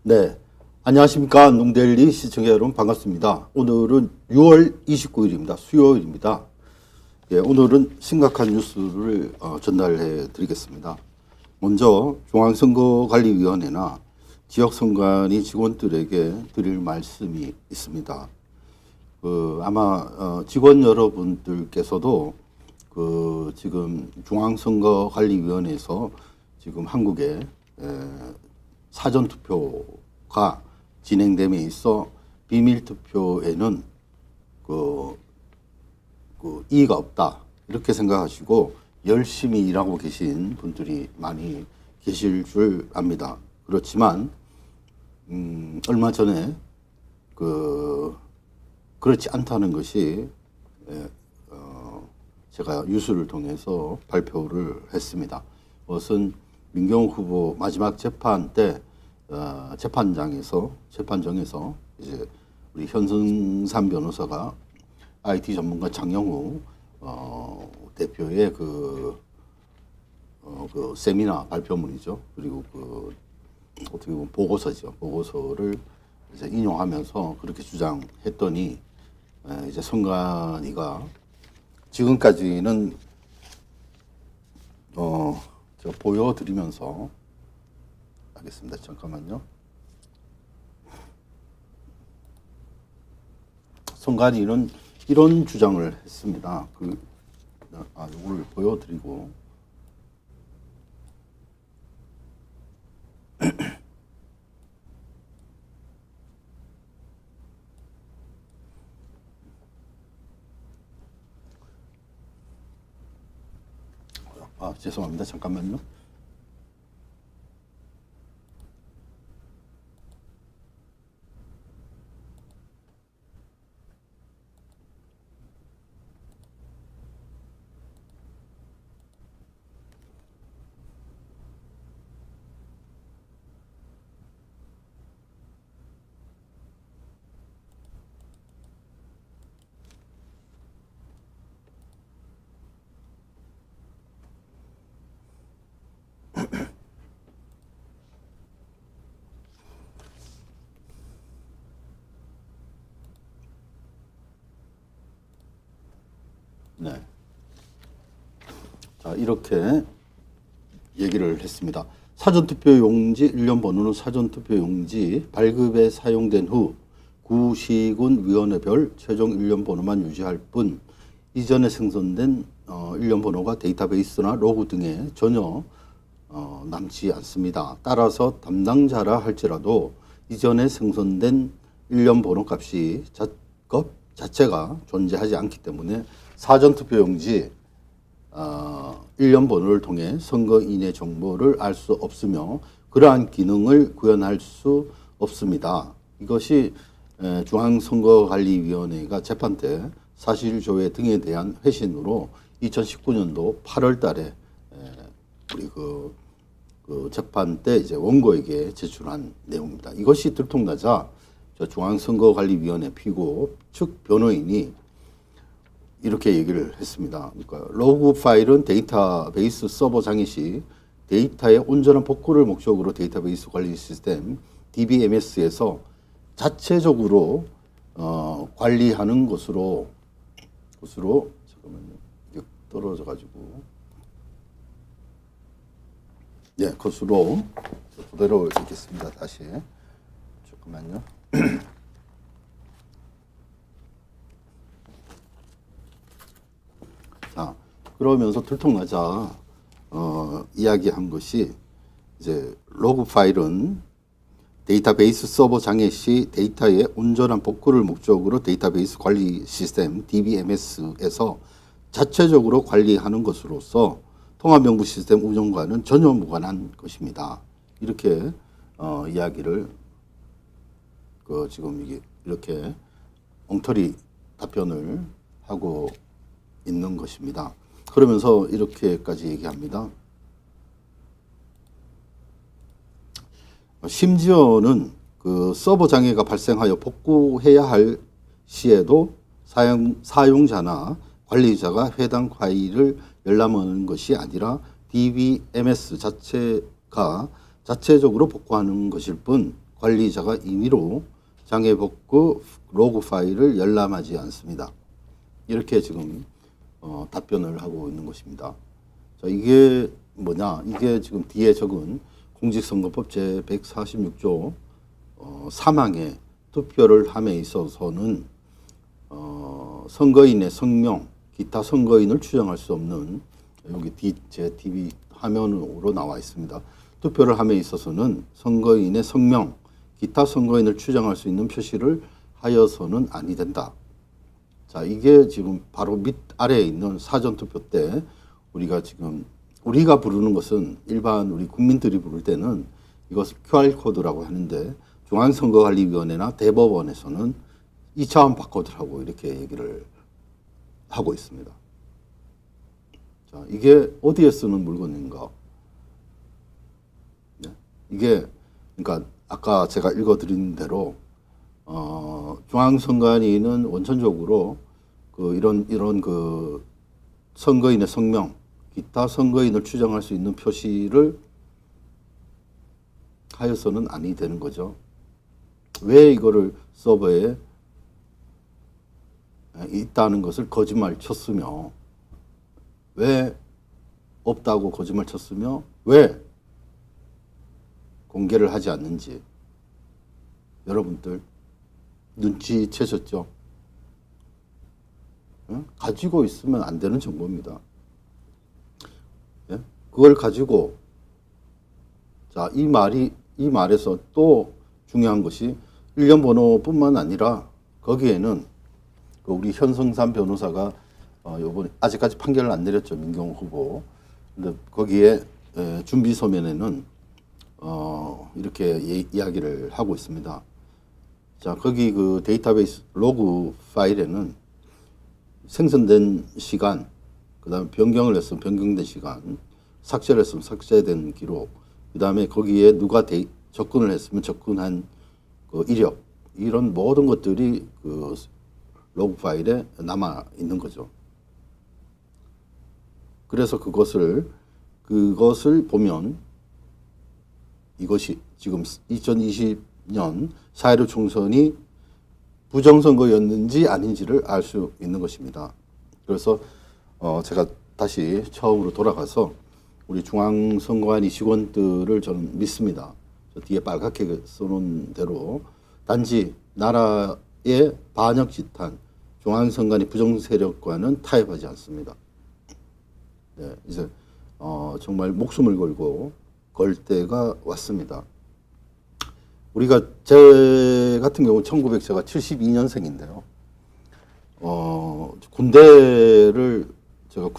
네, 안녕하십니까. 농데일리 시청자 여러분 반갑습니다. 오늘은 6월 29일입니다. 수요일입니다. 예, 오늘은 심각한 뉴스를 전달해 드리겠습니다. 먼저 중앙선거관리위원회나 지역선관위 직원들에게 드릴 말씀이 있습니다. 아마 직원 여러분들께서도 지금 중앙선거관리위원회에서 지금 한국에 사전투표가 진행됨에 있어 비밀투표에는 이의가 없다 이렇게 생각하시고 열심히 일하고 계신 분들이 많이 계실 줄 압니다. 그렇지만 얼마 전에 그렇지 않다는 것이 제가 뉴스를 통해서 발표를 했습니다. 그것은 민경욱 후보 마지막 재판 때 재판정에서 이제 우리 현승삼 변호사가 IT 전문가 장영우 대표의 그 세미나 발표문이죠. 그리고 어떻게 보면 보고서를 이제 인용하면서 그렇게 주장했더니 이제 선관위가 지금까지는 제가 보여드리면서 하겠습니다. 잠깐만요. 선관위는 이런 주장을 했습니다. 이걸 보여드리고 죄송합니다. 잠깐만요. 네. 자, 이렇게 얘기를 했습니다. 사전투표 용지 일련 번호는 사전투표 용지 발급에 사용된 후 구시군 위원회별 최종 일련 번호만 유지할 뿐 이전에 생성된 일련 번호가 데이터베이스나 로그 등에 전혀 남지 않습니다. 따라서 담당자라 할지라도 이전에 생성된 일련 번호 값이 자체가 존재하지 않기 때문에 사전투표용지 일련 번호를 통해 선거인의 정보를 알 수 없으며 그러한 기능을 구현할 수 없습니다. 이것이 중앙선거관리위원회가 재판 때 사실조회 등에 대한 회신으로 2019년도 8월 달에 우리 재판 때 이제 원고에게 제출한 내용입니다. 이것이 들통나자 중앙선거관리위원회 피고 측 변호인이 이렇게 얘기를 했습니다. 그러니까 로그 파일은 데이터베이스 서버 장애 시 데이터의 온전한 복구를 목적으로 데이터베이스 관리 시스템 DBMS에서 자체적으로 관리하는 것으로 잠깐만요. 이게 떨어져 가지고 것으로 그대로 읽겠습니다. 다시 잠깐만요. 자, 그러면서 들통나자 이야기한 것이 이제 로그 파일은 데이터베이스 서버 장애 시 데이터의 온전한 복구를 목적으로 데이터베이스 관리 시스템 DBMS에서 자체적으로 관리하는 것으로서 통합명부 시스템 운영과는 전혀 무관한 것입니다. 이렇게 이야기를 지금 이게 이렇게 엉터리 답변을 하고 있는 것입니다. 그러면서 이렇게까지 얘기합니다. 심지어는 서버 장애가 발생하여 복구해야 할 시에도 사용자나 관리자가 해당 파일을 열람하는 것이 아니라 DBMS 자체가 자체적으로 복구하는 것일 뿐 관리자가 임의로 장애복구 로그 파일을 열람하지 않습니다. 이렇게 지금 답변을 하고 있는 것입니다. 자, 이게 뭐냐? 이게 지금 뒤에 적은 공직선거법 제146조 3항에 투표를 함에 있어서는 선거인의 성명, 기타 선거인을 추정할 수 없는 여기 제 TV 화면으로 나와 있습니다. 투표를 함에 있어서는 선거인의 성명, 기타 선거인을 추정할 수 있는 표시를 하여서는 아니 된다. 자, 이게 지금 바로 밑 아래에 있는 사전투표 때 우리가 부르는 것은 일반 우리 국민들이 부를 때는 이것을 QR코드라고 하는데 중앙선거관리위원회나 대법원에서는 2차원 바코드라고 이렇게 얘기를 하고 있습니다. 자, 이게 어디에 쓰는 물건인가? 네? 이게 그러니까 아까 제가 읽어드린 대로 중앙선관위는 원천적으로 이런 선거인의 성명, 기타 선거인을 추정할 수 있는 표시를 하여서는 아니 되는 거죠. 왜 이거를 서버에 있다는 것을 거짓말 쳤으며, 왜 없다고 거짓말 쳤으며, 왜 공개를 하지 않는지 여러분들 눈치채셨죠? 가지고 있으면 안 되는 정보입니다. 예? 그걸 가지고 자, 이 말에서 또 중요한 것이 일련 번호뿐만 아니라 거기에는 우리 현성삼 변호사가 요번에 아직까지 판결을 안 내렸죠, 민경호 후보. 근데 거기에 준비 서면에는 이렇게 이야기를 하고 있습니다. 자, 거기 그 데이터베이스 로그 파일에는 생성된 시간, 그 다음에 변경을 했으면 변경된 시간, 삭제를 했으면 삭제된 기록, 그 다음에 거기에 누가 접근을 했으면 접근한 그 이력, 이런 모든 것들이 그 로그 파일에 남아 있는 거죠. 그래서 그것을 보면 이것이 지금 2020년 4.15 총선이 부정선거였는지 아닌지를 알 수 있는 것입니다. 그래서 제가 다시 처음으로 돌아가서 우리 중앙선관위 직원들을 저는 믿습니다. 저 뒤에 빨갛게 써놓은 대로 단지 나라의 반역 집단, 중앙선관위 부정세력과는 타협하지 않습니다. 네, 이제 정말 목숨을 걸 때가 왔습니다. 제 같은 경우 제가 72년생인데요. 군대를 제가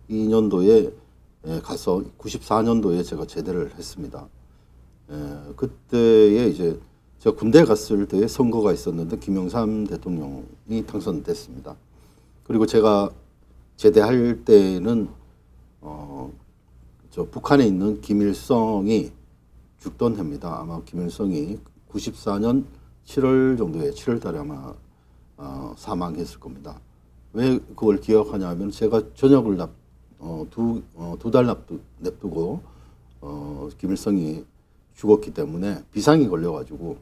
2년도에 가서 94년도에 제가 제대를 했습니다. 그때에 이제 제가 군대 갔을 때 선거가 있었는데 김영삼 대통령이 당선됐습니다. 그리고 제가 제대할 때는 저 북한에 있는 김일성이 죽던 해입니다. 아마 김일성이 94년 7월 정도에 7월 달에 아마 사망했을 겁니다. 왜 그걸 기억하냐면 제가 전역을 두 달 냅두고 김일성이 죽었기 때문에 비상이 걸려가지고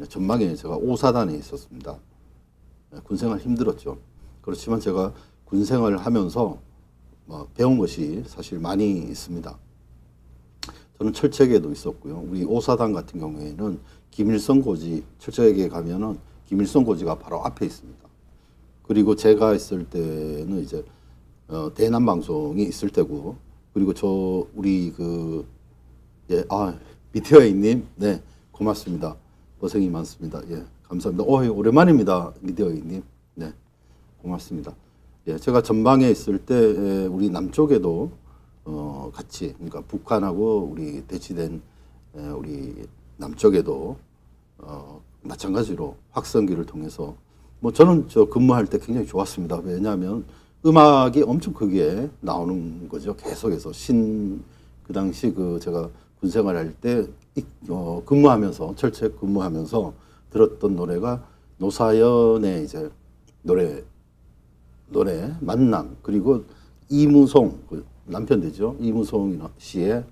전방에 제가 5사단에 있었습니다. 군생활 힘들었죠. 그렇지만 제가 군생활을 하면서 배운 것이 사실 많이 있습니다. 저는 철책에도 있었고요. 우리 5사단 같은 경우에는 김일성 고지, 철책에 가면은 김일성 고지가 바로 앞에 있습니다. 그리고 제가 있을 때는 이제 대남 방송이 있을 때고, 그리고 미디어인님, 네, 고맙습니다. 고생이 많습니다. 예, 감사합니다. 오랜만입니다, 미디어인님. 네, 고맙습니다. 예, 제가 전방에 있을 때 우리 남쪽에도 같이, 그러니까 북한하고 우리 대치된 우리 남쪽에도 마찬가지로 확성기를 통해서 저는 근무할 때 굉장히 좋았습니다. 왜냐하면 음악이 엄청 크게 나오는 거죠. 계속해서 그 당시 제가 군생활할 때 근무하면서 철책 근무하면서 들었던 노래가 노사연의 이제 노래 만남, 그리고 이무송 남편 되죠. 이무송 씨의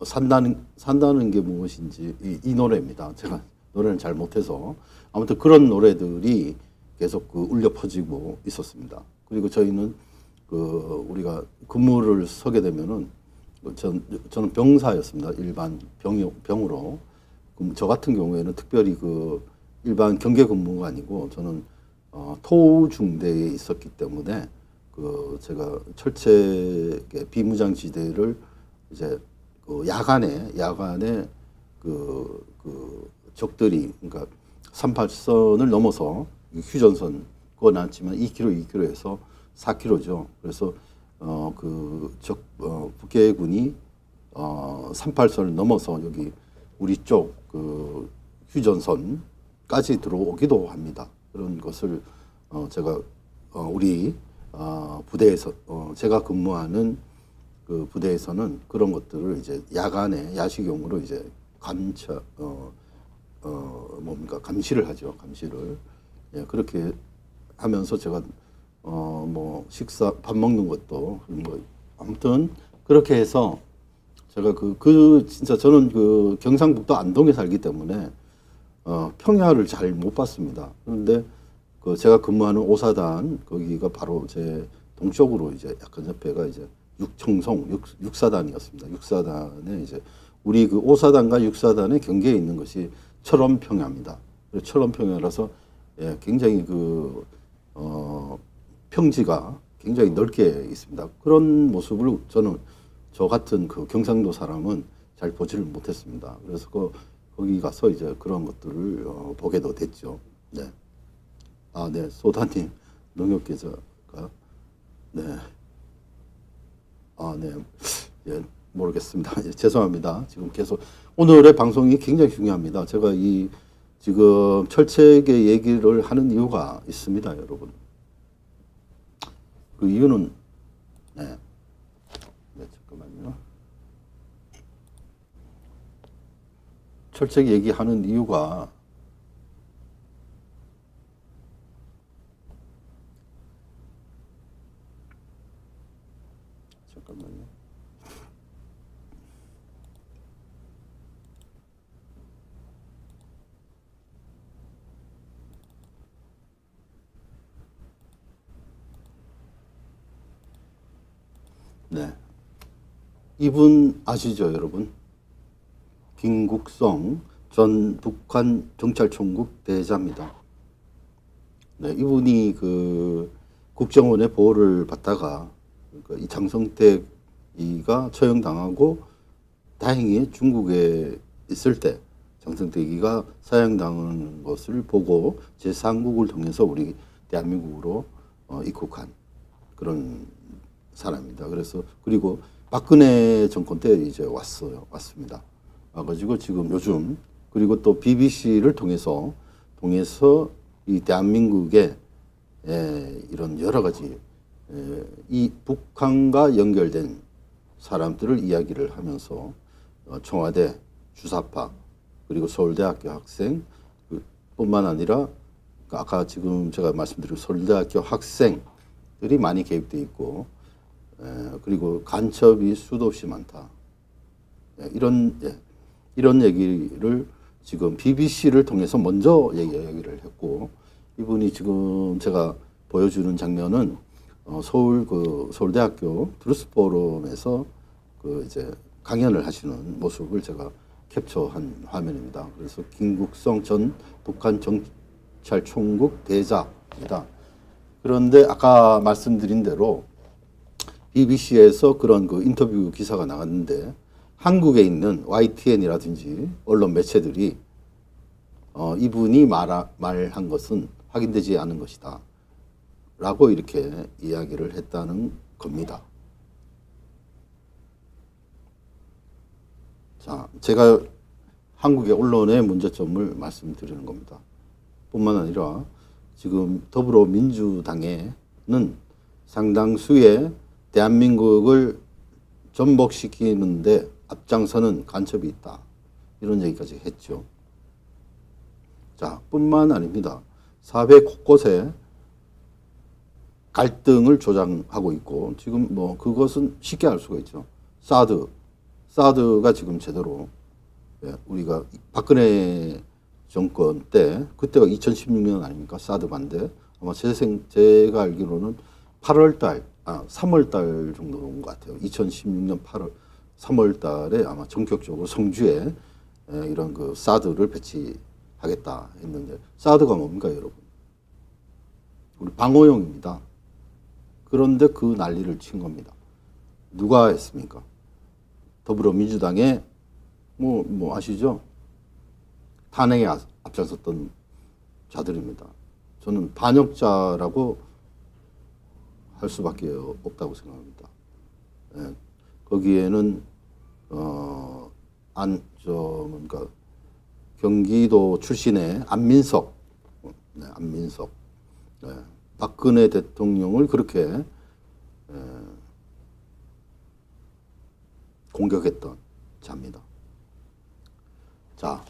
산다는 게 무엇인지 이 노래입니다. 제가 노래는 잘 못해서 아무튼 그런 노래들이 계속 울려 퍼지고 있었습니다. 그리고 저희는 우리가 근무를 서게 되면은 저는 병사였습니다. 일반 병으로. 저 같은 경우에는 특별히 일반 경계 근무가 아니고 저는 토우중대에 있었기 때문에 제가 철책의 비무장지대를 이제 야간에 적들이 그러니까 38선을 넘어서 휴전선 그건 않지만 2km, 2km에서 4km죠. 그래서 북해군이 38선을 넘어서 여기 우리 쪽 휴전선까지 들어오기도 합니다. 그런 것을 제가 우리 부대에서 제가 근무하는 그 부대에서는 그런 것들을 이제 야간에 야식용으로 이제 감시를 하죠. 감시를. 예, 그렇게 하면서 제가 밥 먹는 것도 아무튼 그렇게 해서 제가 진짜 저는 경상북도 안동에 살기 때문에 평야를 잘 못 봤습니다. 그런데 제가 근무하는 오사단 거기가 바로 제 동쪽으로 이제 약간 옆에가 이제 육사단이었습니다. 육사단에 이제 우리 오사단과 육사단의 경계에 있는 것이 철원평야입니다. 철원평야라서 예, 굉장히 평지가 굉장히 넓게 있습니다. 그런 모습을 저 같은 경상도 사람은 잘 보지를 못했습니다. 그래서 거기 가서 이제 그런 것들을 보게도 됐죠. 네. 네. 소다님, 농협계좌가, 네. 네. 예, 모르겠습니다. 예, 죄송합니다. 지금 계속, 오늘의 방송이 굉장히 중요합니다. 제가 지금 철책의 얘기를 하는 이유가 있습니다, 여러분. 그 이유는, 네. 잠깐만요. 철책 얘기하는 이유가 잠깐만요. 네. 이분 아시죠, 여러분? 김국성 전 북한 정찰총국 대자입니다. 네, 이분이 국정원의 보호를 받다가 이 장성택이가 처형당하고 다행히 중국에 있을 때 장성택이가 사형당한 것을 보고 제3국을 통해서 우리 대한민국으로 입국한 그런 사람입니다. 그리고 박근혜 정권 때 이제 왔습니다. 와가지고 지금 요즘 그리고 또 BBC를 통해서 이 대한민국의 이런 여러 가지 이 북한과 연결된 사람들을 이야기를 하면서 청와대 주사파 그리고 서울대학교 학생 뿐만 아니라 아까 지금 제가 말씀드린 서울대학교 학생들이 많이 개입돼 있고 그리고 간첩이 수도 없이 많다. 이런 얘기를 지금 BBC를 통해서 먼저 얘기를 했고 이분이 지금 제가 보여주는 장면은 서울대학교 트루스포럼에서 이제 강연을 하시는 모습을 제가 캡처한 화면입니다. 그래서 김국성 전 북한 정찰총국 대자입니다. 그런데 아까 말씀드린 대로 BBC에서 그런 인터뷰 기사가 나갔는데 한국에 있는 YTN이라든지 언론 매체들이 이분이 말한 것은 확인되지 않은 것이다. 라고 이렇게 이야기를 했다는 겁니다. 자, 제가 한국의 언론의 문제점을 말씀드리는 겁니다. 뿐만 아니라 지금 더불어민주당에는 상당수의 대한민국을 전복시키는데 앞장서는 간첩이 있다. 이런 얘기까지 했죠. 자, 뿐만 아닙니다. 사회 곳곳에 갈등을 조장하고 있고 지금 그것은 쉽게 알 수가 있죠. 사드 사드가 지금 제대로 우리가 박근혜 정권 때 그때가 2016년 아닙니까? 사드 반대. 아마 제가 알기로는 3월 달 정도인 것 같아요. 2016년 3월 달에 아마 전격적으로 성주에 이런 그 사드를 배치하겠다 했는데 사드가 뭡니까, 여러분? 우리 방어용입니다. 그런데 그 난리를 친 겁니다. 누가 했습니까? 더불어민주당의 뭐 아시죠? 탄핵에 앞장섰던 자들입니다. 저는 반역자라고 할 수밖에 없다고 생각합니다. 예, 거기에는 뭔가 경기도 출신의 안민석, 박근혜 대통령을 그렇게 공격했던 자입니다. 자,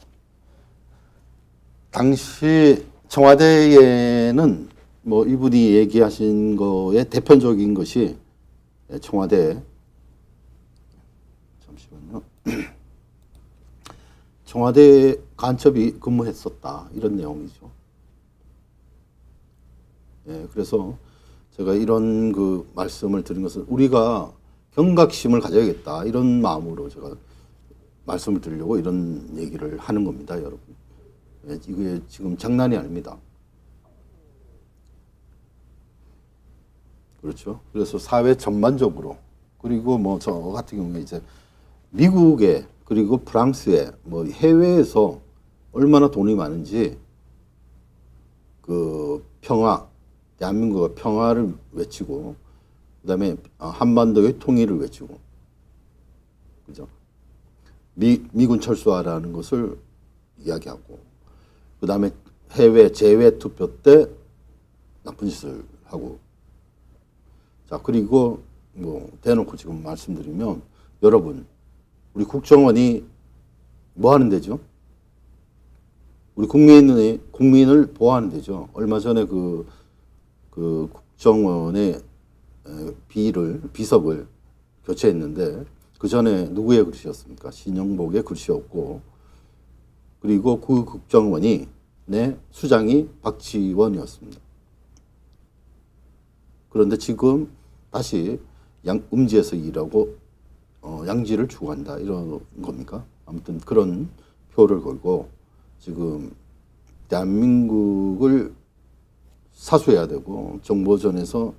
당시 청와대에는 뭐 이분이 얘기하신 거에 대표적인 것이 청와대, 잠시만요. 청와대 간첩이 근무했었다, 이런 내용이죠. 예, 그래서 제가 이런 그 말씀을 드린 것은 우리가 경각심을 가져야겠다, 이런 마음으로 제가 말씀을 드리려고 이런 얘기를 하는 겁니다, 여러분. 예, 이게 지금 장난이 아닙니다. 그렇죠. 그래서 사회 전반적으로, 그리고 뭐 저 같은 경우에 이제 미국에, 그리고 프랑스에, 뭐 해외에서 얼마나 돈이 많은지 그 평화, 대한민국의 평화를 외치고, 그다음에 한반도의 통일을 외치고, 그죠? 미군 철수하라는 것을 이야기하고, 그다음에 해외 재외 투표 때 나쁜 짓을 하고, 자, 그리고 뭐 대놓고 지금 말씀드리면, 여러분, 우리 국정원이 뭐 하는 데죠? 우리 국민을 보호하는 데죠. 얼마 전에 그 국정원의 비석을 교체했는데, 그 전에 누구의 글씨였습니까? 신영복의 글씨였고, 그리고 그 국정원이 수장이 박지원이었습니다. 그런데 지금 다시 음지에서 일하고 양지를 추구한다, 이런 겁니까? 아무튼 그런 표를 걸고 지금 대한민국을 사수해야 되고, 정보전에서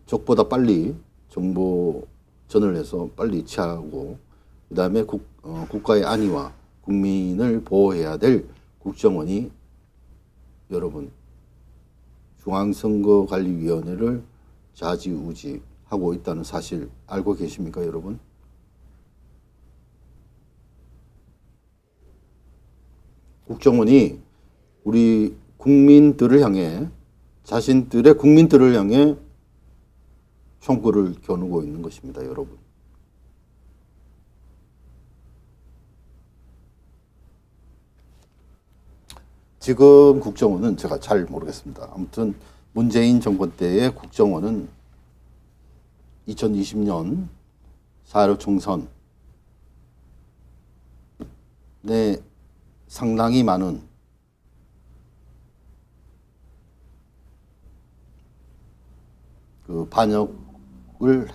적보다 빨리 정보전을 해서 빨리 취하고, 그 다음에 국가의 안위와 국민을 보호해야 될 국정원이, 여러분, 중앙선거관리위원회를 좌지우지하고 있다는 사실 알고 계십니까, 여러분? 국정원이 우리 국민들을 향해, 자신들의 국민들을 향해 총구를 겨누고 있는 것입니다, 여러분. 지금 국정원은 제가 잘 모르겠습니다. 아무튼 문재인 정권 때의 국정원은 2020년 4.15 총선에 상당히 많은 그 반역을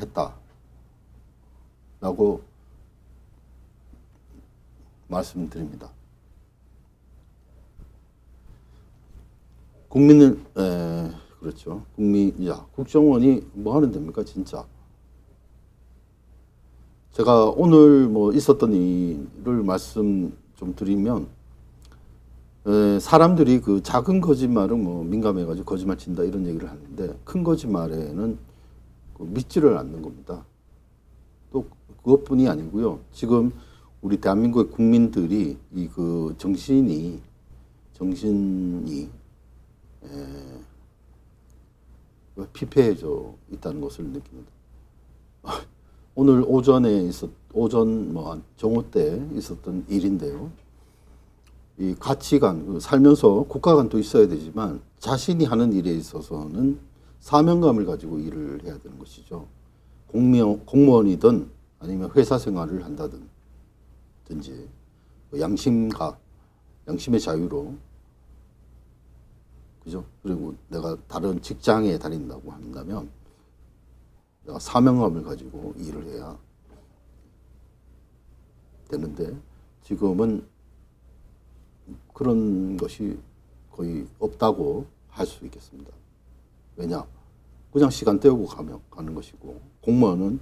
했다라고 말씀드립니다. 그렇죠. 국정원이 뭐 하는 데입니까, 진짜? 제가 오늘 뭐 있었던 일을 말씀 좀 드리면, 사람들이 그 작은 거짓말은 뭐 민감해가지고 거짓말 친다, 이런 얘기를 하는데, 큰 거짓말에는 믿지를 않는 겁니다. 또 그것뿐이 아니고요. 지금 우리 대한민국의 국민들이 이 그 정신이 피폐해져 있다는 것을 느낍니다. 오늘 오전 정오 때 있었던 일인데요. 이 가치관, 살면서 국가관도 있어야 되지만 자신이 하는 일에 있어서는 사명감을 가지고 일을 해야 되는 것이죠. 공무원이든 아니면 회사 생활을 한다든지 양심의 자유로, 그죠? 그리고 내가 다른 직장에 다닌다고 한다면 내가 사명감을 가지고 일을 해야 되는데, 지금은 그런 것이 거의 없다고 할 수 있겠습니다. 왜냐? 그냥 시간 때우고 가는 것이고, 공무원도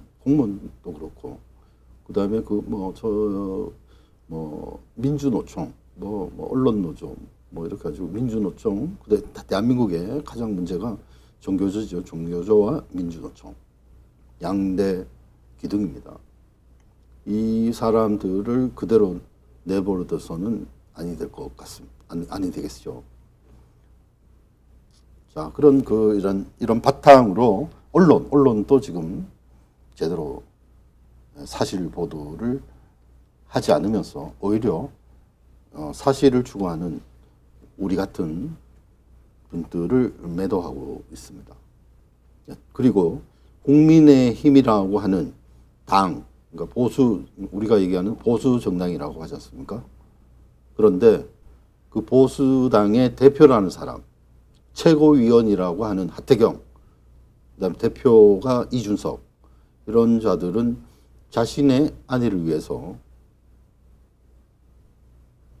그렇고, 그 다음에 민주노총, 언론노조, 이렇게 가지고 민주노총, 대한민국의 가장 문제가 정교조죠. 정교조와 민주노총. 양대 기둥입니다. 이 사람들을 그대로 내버려둬서는 아니 될 것 같습니다. 아니 되겠죠. 자, 이런 바탕으로 언론도 지금 제대로 사실 보도를 하지 않으면서 오히려 사실을 추구하는 우리 같은 분들을 매도하고 있습니다. 그리고 국민의힘이라고 하는 당, 그러니까 우리가 얘기하는 보수 정당이라고 하지 않습니까? 그런데 그 보수당의 대표라는 사람, 최고위원이라고 하는 하태경, 그다음에 대표가 이준석, 이런 자들은 자신의 안위를 위해서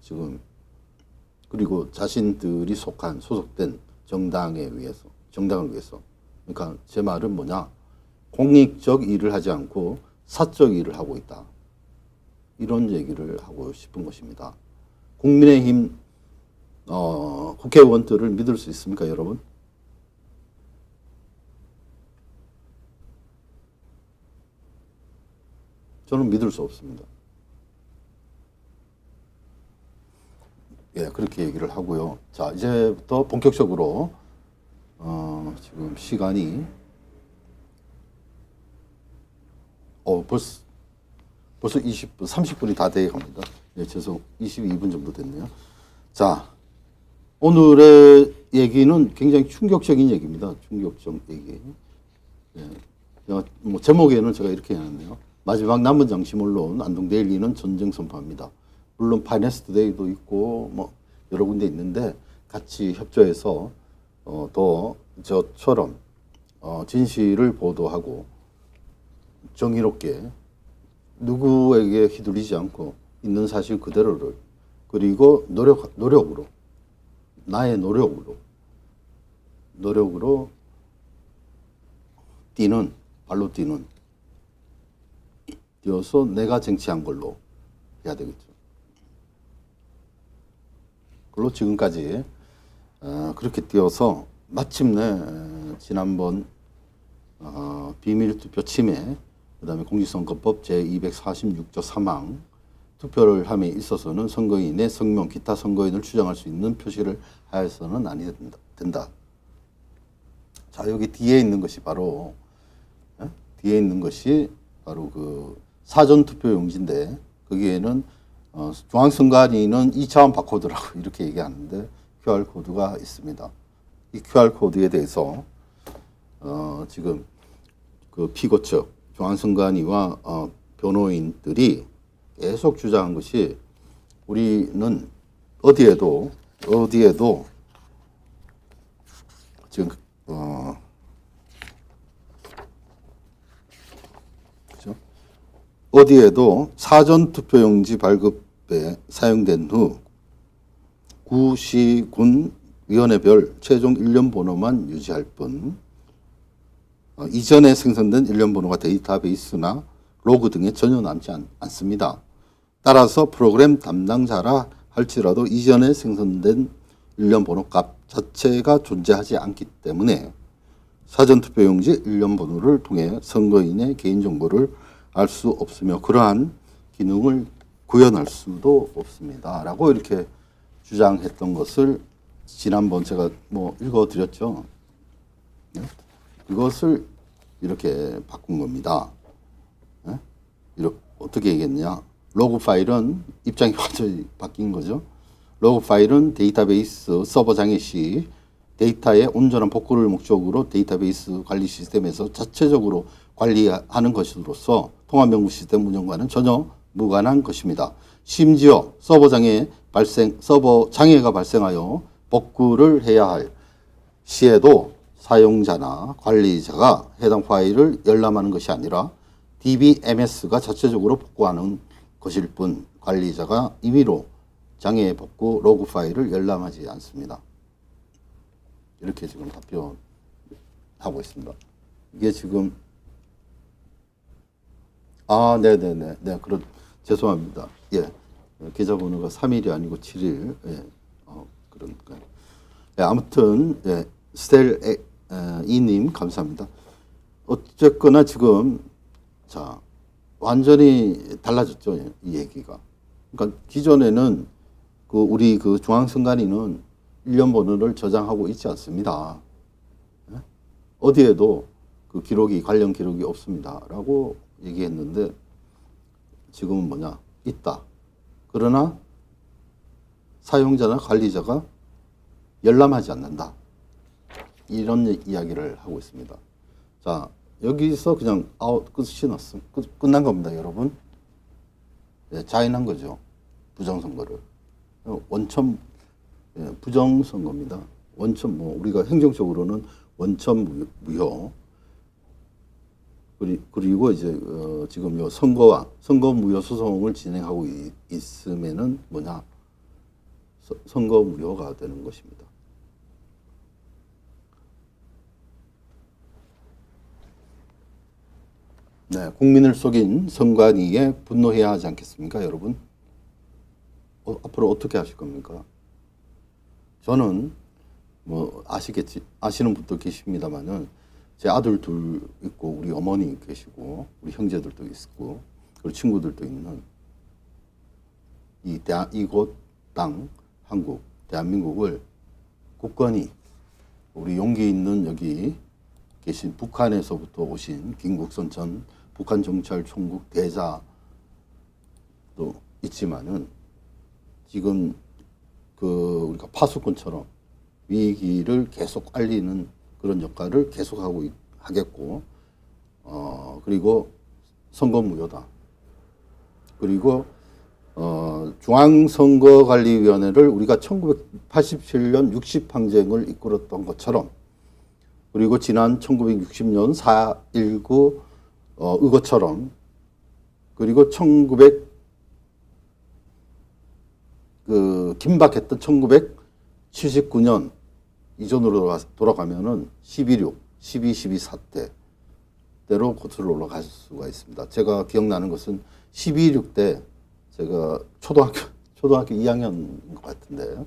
지금, 그리고 자신들이 소속된 정당을 위해서, 그러니까 제 말은 뭐냐, 공익적 일을 하지 않고 사적 일을 하고 있다, 이런 얘기를 하고 싶은 것입니다. 국민의힘 국회의원들을 믿을 수 있습니까, 여러분? 저는 믿을 수 없습니다. 예, 그렇게 얘기를 하고요. 자, 이제부터 본격적으로 지금 시간이 벌써 20분, 30분이 다 돼 갑니다. 예, 죄송, 22분 정도 됐네요. 자, 오늘의 얘기는 굉장히 충격적인 얘기입니다. 충격적 얘기. 예, 제목에는 제가 이렇게 해놨네요. 마지막 남은 장심 언론 안동데일리는 전쟁 선포합니다. 물론 파이낸스투데이도 있고 여러 군데 있는데 같이 협조해서 더 저처럼 진실을 보도하고 정의롭게 누구에게 휘둘리지 않고 있는 사실 그대로를, 그리고 노력으로, 나의 노력으로 발로 뛰어서 내가 쟁취한 걸로 해야 되겠죠. 그걸로 지금까지 그렇게 뛰어서 마침내 지난번 비밀투표 침해, 그 다음에 공직선거법 제246조 3항 투표를 함에 있어서는 선거인의 성명, 기타 선거인을 추정할 수 있는 표시를 하여서는 아니 된다. 자, 여기 뒤에 있는 것이 바로 그 사전투표용지인데, 거기에는 중앙선관위는 2차원 바코드라고 이렇게 얘기하는데 QR코드가 있습니다. 이 QR코드에 대해서 지금 그 피고 측, 중앙선관위와 변호인들이 계속 주장한 것이, 우리는 어디에도 지금 그렇죠? 어디에도 사전투표용지 발급에 사용된 후 구시군 위원회별 최종 일련 번호만 유지할 뿐, 이전에 생성된 일련 번호가 데이터베이스나 로그 등에 전혀 남지 않습니다. 따라서 프로그램 담당자라 할지라도 이전에 생성된 일련 번호 값 자체가 존재하지 않기 때문에 사전투표용지 일련 번호를 통해 선거인의 개인정보를 알 수 없으며 그러한 기능을 구현할 수도 없습니다. 라고 이렇게 주장했던 것을 지난번 제가 읽어드렸죠. 이것을 이렇게 바꾼 겁니다. 이렇게 어떻게 얘기했냐? 로그 파일은 입장이 완전히 바뀐 거죠. 로그 파일은 데이터베이스 서버 장애 시 데이터의 온전한 복구를 목적으로 데이터베이스 관리 시스템에서 자체적으로 관리하는 것으로서 통합연구 시스템 운영과는 전혀 무관한 것입니다. 심지어 서버 장애가 발생하여 복구를 해야 할 시에도 사용자나 관리자가 해당 파일을 열람하는 것이 아니라 DBMS가 자체적으로 복구하는 것일 뿐 관리자가 임의로 장애 복구 로그 파일을 열람하지 않습니다. 이렇게 지금 답변하고 있습니다. 이게 지금 네네네. 네, 죄송합니다. 예. 계좌번호가 3일이 아니고 7일. 예. 그러니까요. 예, 아무튼, 예. 스텔 이님, 감사합니다. 어쨌거나 지금, 자, 완전히 달라졌죠. 이 얘기가. 그러니까 기존에는 우리 중앙선관위는 일련 번호를 저장하고 있지 않습니다. 예? 어디에도 관련 기록이 없습니다. 라고 얘기했는데 지금은 뭐냐? 있다. 그러나 사용자나 관리자가 열람하지 않는다. 이런 이야기를 하고 있습니다. 자, 여기서 그냥 끝이 끝난 겁니다, 여러분. 네, 자인한 거죠. 부정선거를. 원천, 부정선거입니다. 원천, 우리가 행정적으로는 원천 무효. 그리고 이제 지금 선거 무효 소송을 진행하고 있으면은 뭐냐? 선거 무효가 되는 것입니다. 네, 국민을 속인 선관위에 분노해야 하지 않겠습니까, 여러분? 앞으로 어떻게 하실 겁니까? 저는 아시는 분도 계십니다만은 제 아들 둘 있고 우리 어머니 계시고 우리 형제들도 있고 그리고 친구들도 있는 이곳 땅 한국 대한민국을 굳건히 우리 용기 있는 여기 계신 북한에서부터 오신 김국선 전 북한 정찰총국 대자도 있지만은 지금 우리가 파수꾼처럼 위기를 계속 알리는 그런 역할을 계속하고 하겠고, 그리고 선거 무효다. 그리고 중앙선거관리위원회를 우리가 1987년 60항쟁을 이끌었던 것처럼, 그리고 지난 1960년 4.19 의거처럼, 그리고 긴박했던 1979년 이전으로 돌아가면은 11.6, 12.12 사태대로 거슬러 올라갈 수가 있습니다. 제가 기억나는 것은 12.16 때 제가 초등학교 2학년인 것 같은데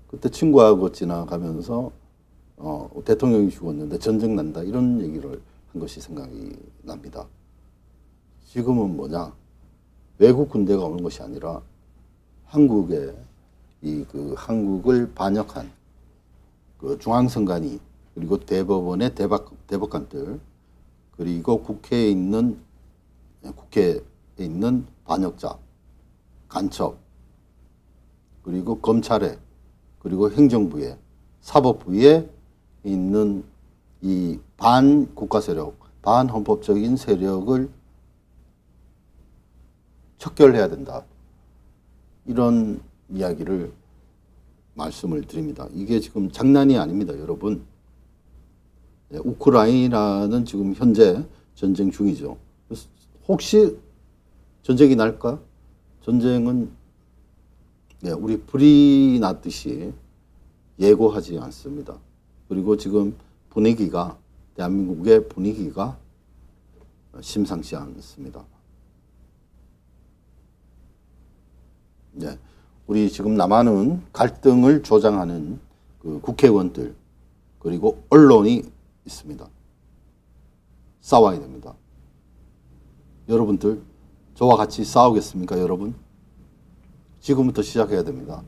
그때 친구하고 지나가면서 대통령이 죽었는데 전쟁 난다 이런 얘기를 한 것이 생각이 납니다. 지금은 뭐냐? 외국 군대가 오는 것이 아니라 한국에 한국을 반역한 중앙선관위 그리고 대법원의 대법관들 그리고 국회에 있는 반역자, 간첩 그리고 검찰에 그리고 행정부에 사법부에 있는 이 반국가 세력, 반헌법적인 세력을 척결해야 된다. 이런 이야기를 말씀을 드립니다. 이게 지금 장난이 아닙니다, 여러분. 우크라이나는 지금 현재 전쟁 중이죠. 혹시 전쟁이 날까? 전쟁은 우리 불이 났듯이 예고하지 않습니다. 그리고 지금 대한민국의 분위기가 심상치 않습니다. 네. 우리 지금 남한은 갈등을 조장하는 국회의원들 그리고 언론이 있습니다. 싸워야 됩니다. 여러분들 저와 같이 싸우겠습니까, 여러분? 지금부터 시작해야 됩니다.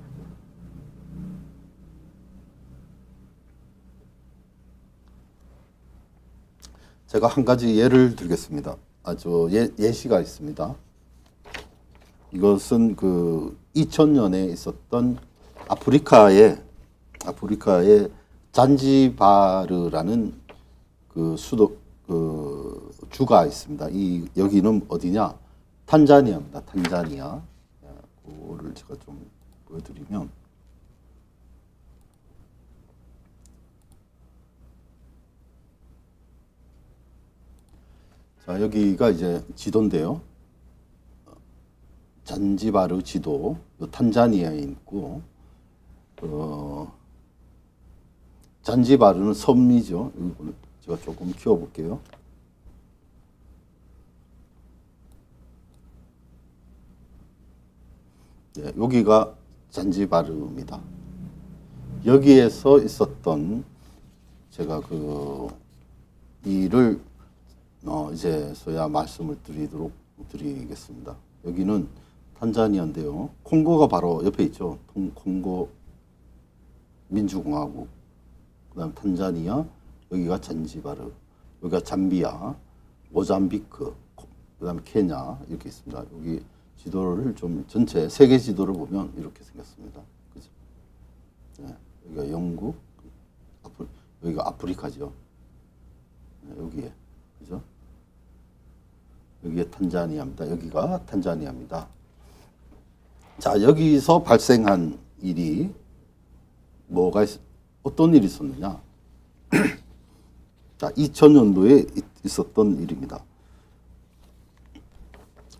제가 한 가지 예를 들겠습니다. 아주 예시가 있습니다. 이것은 2000년에 있었던 아프리카의 잔지바르라는 수도 주가 있습니다. 여기는 어디냐? 탄자니아입니다. 탄자니아. 그거를 제가 좀 보여드리면, 자, 여기가 이제 지도인데요. 잔지바르 지도, 탄자니아에 있고, 잔지바르는 섬이죠. 이거는 제가 조금 키워볼게요. 네, 여기가 잔지바르입니다. 여기에서 있었던 제가 그 일을 이제서야 말씀을 드리겠습니다. 여기는 탄자니아인데요. 콩고가 바로 옆에 있죠. 콩고 민주공화국. 그다음 탄자니아, 여기가 잔지바르, 여기가 잠비아, 모잠비크, 그다음에 케냐 이렇게 있습니다. 여기 지도를 좀 전체 세계 지도를 보면 이렇게 생겼습니다. 그죠? 네, 여기가 영국, 여기가 아프리카죠. 네, 여기에 그죠? 여기에 탄자니아입니다. 여기가 탄자니아입니다. 자, 여기서 발생한 일이 어떤 일이 있었느냐? 자, 2000년도에 있었던 일입니다.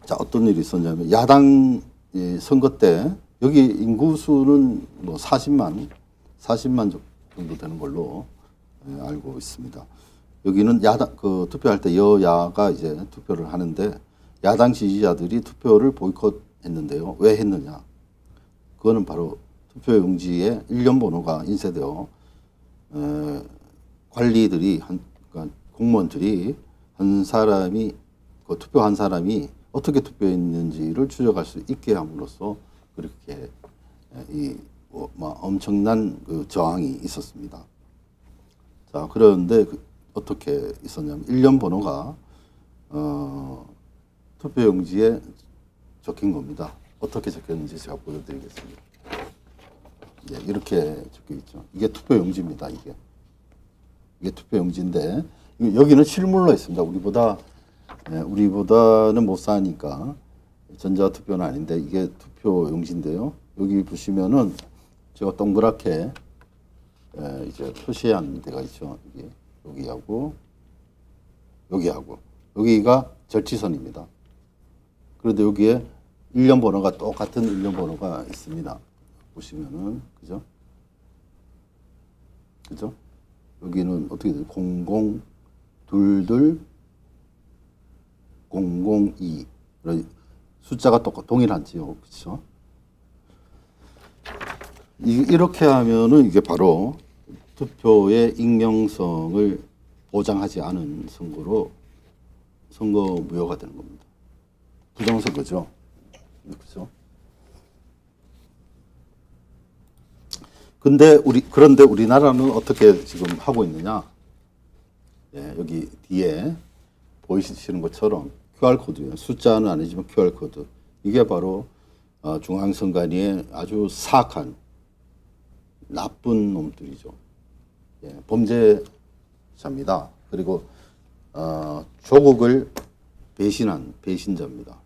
자, 어떤 일이 있었냐면, 야당 선거 때, 여기 인구수는 뭐 40만 정도 되는 걸로 알고 있습니다. 여기는 투표할 때 여야가 이제 투표를 하는데, 야당 지지자들이 투표를 보이콧했는데요. 왜 했느냐? 그거는 바로 투표용지에 일련 번호가 인쇄되어 관리들이 그러니까 공무원들이 한 사람이 투표한 사람이 어떻게 투표했는지를 추적할 수 있게 함으로써 그렇게 엄청난 그 저항이 있었습니다. 자, 그런데 어떻게 있었냐면 일련 번호가 투표용지에 적힌 겁니다. 어떻게 적혔는지 제가 보여드리겠습니다. 네, 이렇게 적혀 있죠. 이게 투표용지입니다. 이게 투표용지인데 여기는 실물로 있습니다. 우리보다는 못 사니까 전자투표는 아닌데 이게 투표용지인데요. 여기 보시면은 제가 동그랗게 이제 표시한 데가 있죠. 여기하고 여기가 절취선입니다. 그런데 여기에 일련 번호가 똑같은 일련 번호가 있습니다. 보시면은 그죠? 여기는 어떻게 돼요? 0022 002 숫자가 동일하지요, 그렇죠? 이렇게 하면은 이게 바로 투표의 익명성을 보장하지 않은 선거 무효가 되는 겁니다. 부정선거죠, 그렇죠? 그런데 우리나라는 어떻게 지금 하고 있느냐? 예, 여기 뒤에 보이시는 것처럼 QR코드예요. 숫자는 아니지만 QR코드. 이게 바로 중앙선관위의 아주 사악한 나쁜 놈들이죠. 예, 범죄자입니다. 그리고 조국을 배신한 배신자입니다.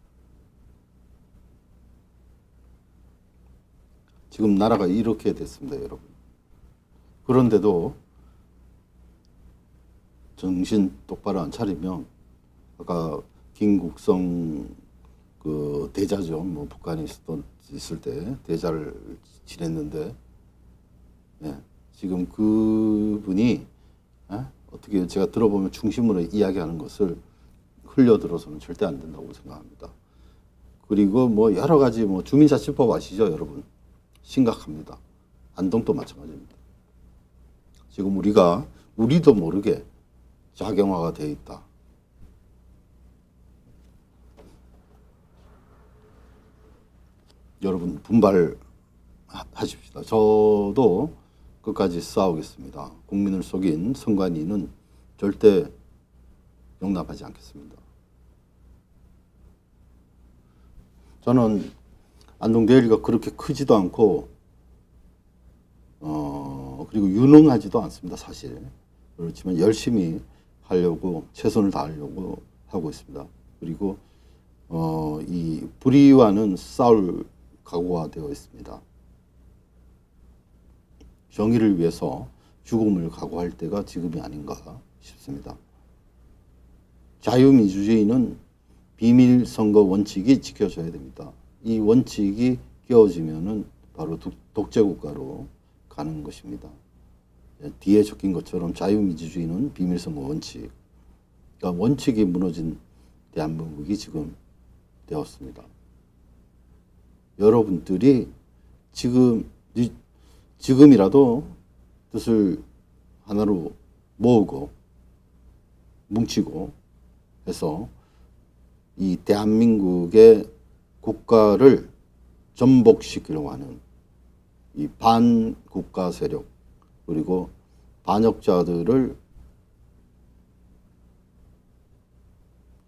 지금 나라가 이렇게 됐습니다, 여러분. 그런데도 정신 똑바로 안 차리면 아까 김국성 그 대자죠, 뭐 북한에 있을 때 대자를 지냈는데, 예, 지금 그분이 어떻게 제가 들어보면 중심으로 이야기하는 것을 흘려들어서는 절대 안 된다고 생각합니다. 그리고 뭐 여러 가지 뭐 주민자치법 아시죠, 여러분? 심각합니다. 안동도 마찬가지입니다. 지금 우리도 모르게 작용화가 되어 있다. 여러분 분발하십시다. 저도 끝까지 싸우겠습니다. 국민을 속인 선관위는 절대 용납하지 않겠습니다. 저는 안동 대리가 그렇게 크지도 않고 그리고 유능하지도 않습니다, 사실. 그렇지만 열심히 하려고 최선을 다하려고 하고 있습니다. 그리고 이 불의와는 싸울 각오가 되어 있습니다. 정의를 위해서 죽음을 각오할 때가 지금이 아닌가 싶습니다. 자유민주주의는 비밀선거 원칙이 지켜져야 됩니다. 이 원칙이 깨어지면은 바로 독재국가로 가는 것입니다. 뒤에 적힌 것처럼 자유민주주의는 비밀선거 원칙. 그러니까 원칙이 무너진 대한민국이 지금 되었습니다. 여러분들이 지금이라도 뜻을 하나로 모으고 뭉치고 해서 이 대한민국의 국가를 전복시키려고 하는 이 반국가 세력 그리고 반역자들을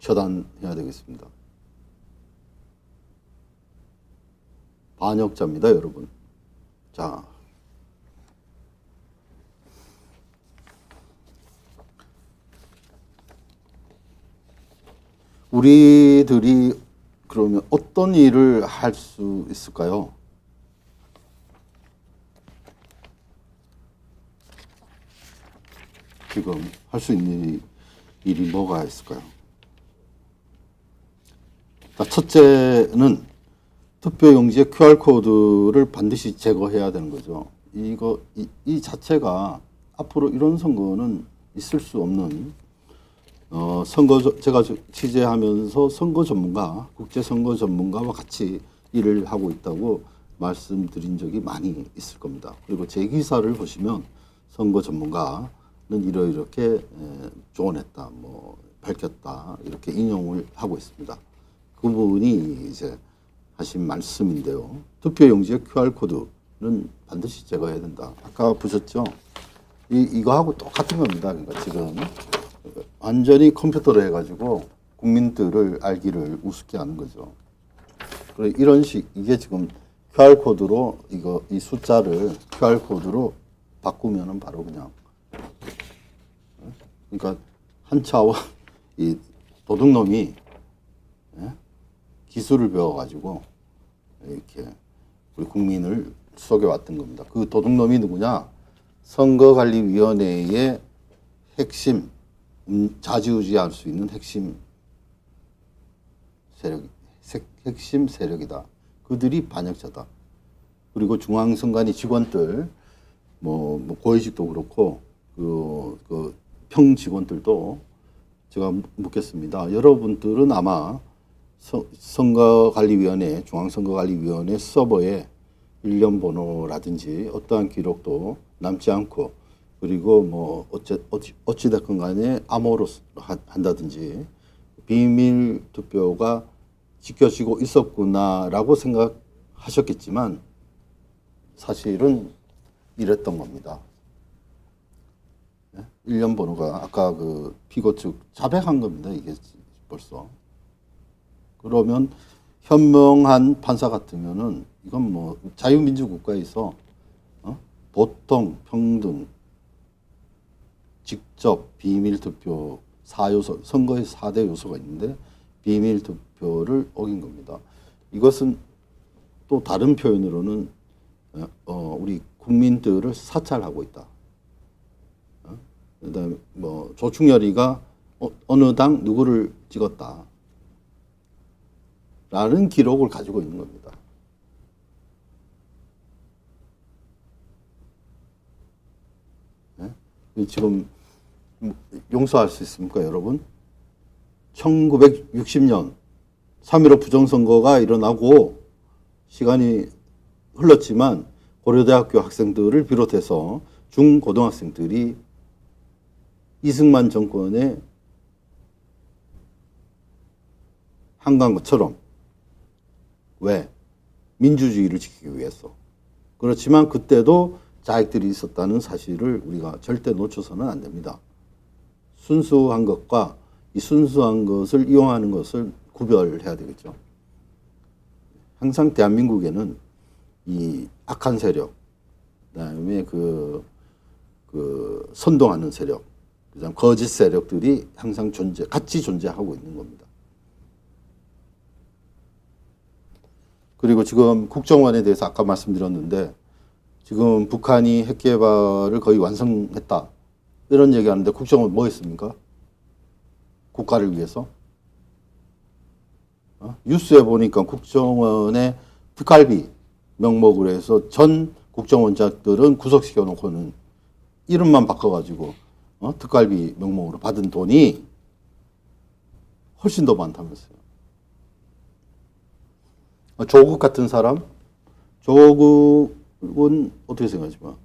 처단해야 되겠습니다. 반역자입니다, 여러분. 자, 우리들이 그러면 어떤 일을 할 수 있을까요? 지금 할 수 있는 일이 뭐가 있을까요? 첫째는 투표용지의 QR코드를 반드시 제거해야 되는 거죠. 이 자체가 앞으로 이런 선거는 있을 수 없는 제가 취재하면서 선거 전문가, 국제 선거 전문가와 같이 일을 하고 있다고 말씀드린 적이 많이 있을 겁니다. 그리고 제 기사를 보시면 선거 전문가는 이렇게 조언했다, 밝혔다 이렇게 인용을 하고 있습니다. 그분이 이제 하신 말씀인데요. 투표용지의 QR코드는 반드시 제거해야 된다. 아까 보셨죠? 이거하고 똑같은 겁니다. 그러니까 지금 완전히 컴퓨터로 해가지고 국민들을 알기를 우습게 하는 거죠. 그래 이런 이게 지금 QR코드로 이 숫자를 QR코드로 바꾸면은 바로 그냥 그러니까 한 차원 이 도둑놈이 기술을 배워가지고 이렇게 우리 국민을 속여왔던 겁니다. 그 도둑놈이 누구냐? 선거관리위원회의 핵심, 좌지우지할 수 있는 핵심 세력이다. 그들이 반역자다. 그리고 중앙선관위 직원들, 고위직도 그렇고 그 평 직원들도 제가 묻겠습니다. 여러분들은 아마 선거관리위원회, 중앙선거관리위원회 서버에 일련 번호라든지 어떠한 기록도 남지 않고 그리고 어찌됐건 간에 암호로 한다든지 비밀 투표가 지켜지고 있었구나라고 생각하셨겠지만 사실은 이랬던 겁니다. 일련 번호가 아까 그 피고 측 자백한 겁니다. 이게 벌써. 그러면 현명한 판사 같으면은 이건 자유민주 국가에서 보통 평등 직접 비밀 투표 4요소 선거의 4대 요소가 있는데 비밀 투표를 어긴 겁니다. 이것은 또 다른 표현으로는 우리 국민들을 사찰하고 있다. 그다음에 조충렬이가 어느 당 누구를 찍었다. 라는 기록을 가지고 있는 겁니다. 네? 지금 용서할 수 있습니까, 여러분? 1960년 3.15 부정선거가 일어나고 시간이 흘렀지만 고려대학교 학생들을 비롯해서 중고등학생들이 이승만 정권에 한간 것처럼 왜? 민주주의를 지키기 위해서. 그렇지만 그때도 자익들이 있었다는 사실을 우리가 절대 놓쳐서는 안 됩니다. 순수한 것과 이 순수한 것을 이용하는 것을 구별해야 되겠죠. 항상 대한민국에는 이 악한 세력, 그다음에 그 선동하는 세력, 그다음 거짓 세력들이 항상 같이 존재하고 있는 겁니다. 그리고 지금 국정원에 대해서 아까 말씀드렸는데 지금 북한이 핵 개발을 거의 완성했다. 이런 얘기하는데 국정원 뭐 했습니까? 국가를 위해서? 뉴스에 보니까 국정원의 특갈비 명목으로 해서 전 국정원장들은 구속시켜 놓고는 이름만 바꿔가지고 특갈비 명목으로 받은 돈이 훨씬 더 많다면서요. 조국 같은 사람? 조국은 어떻게 생각하지만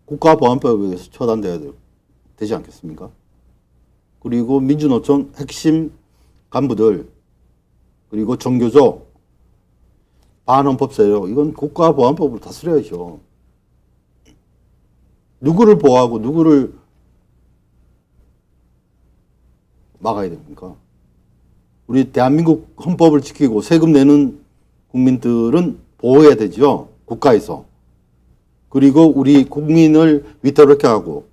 국가보안법에 의해서 처단돼야 되지 않겠습니까? 그리고 민주노총 핵심 간부들 그리고 정교조 반헌법 세력 이건 국가보안법으로 다스려야죠. 누구를 보호하고 누구를 막아야 됩니까? 우리 대한민국 헌법을 지키고 세금 내는 국민들은 보호해야 되죠. 국가에서. 그리고 우리 국민을 위태롭게 하고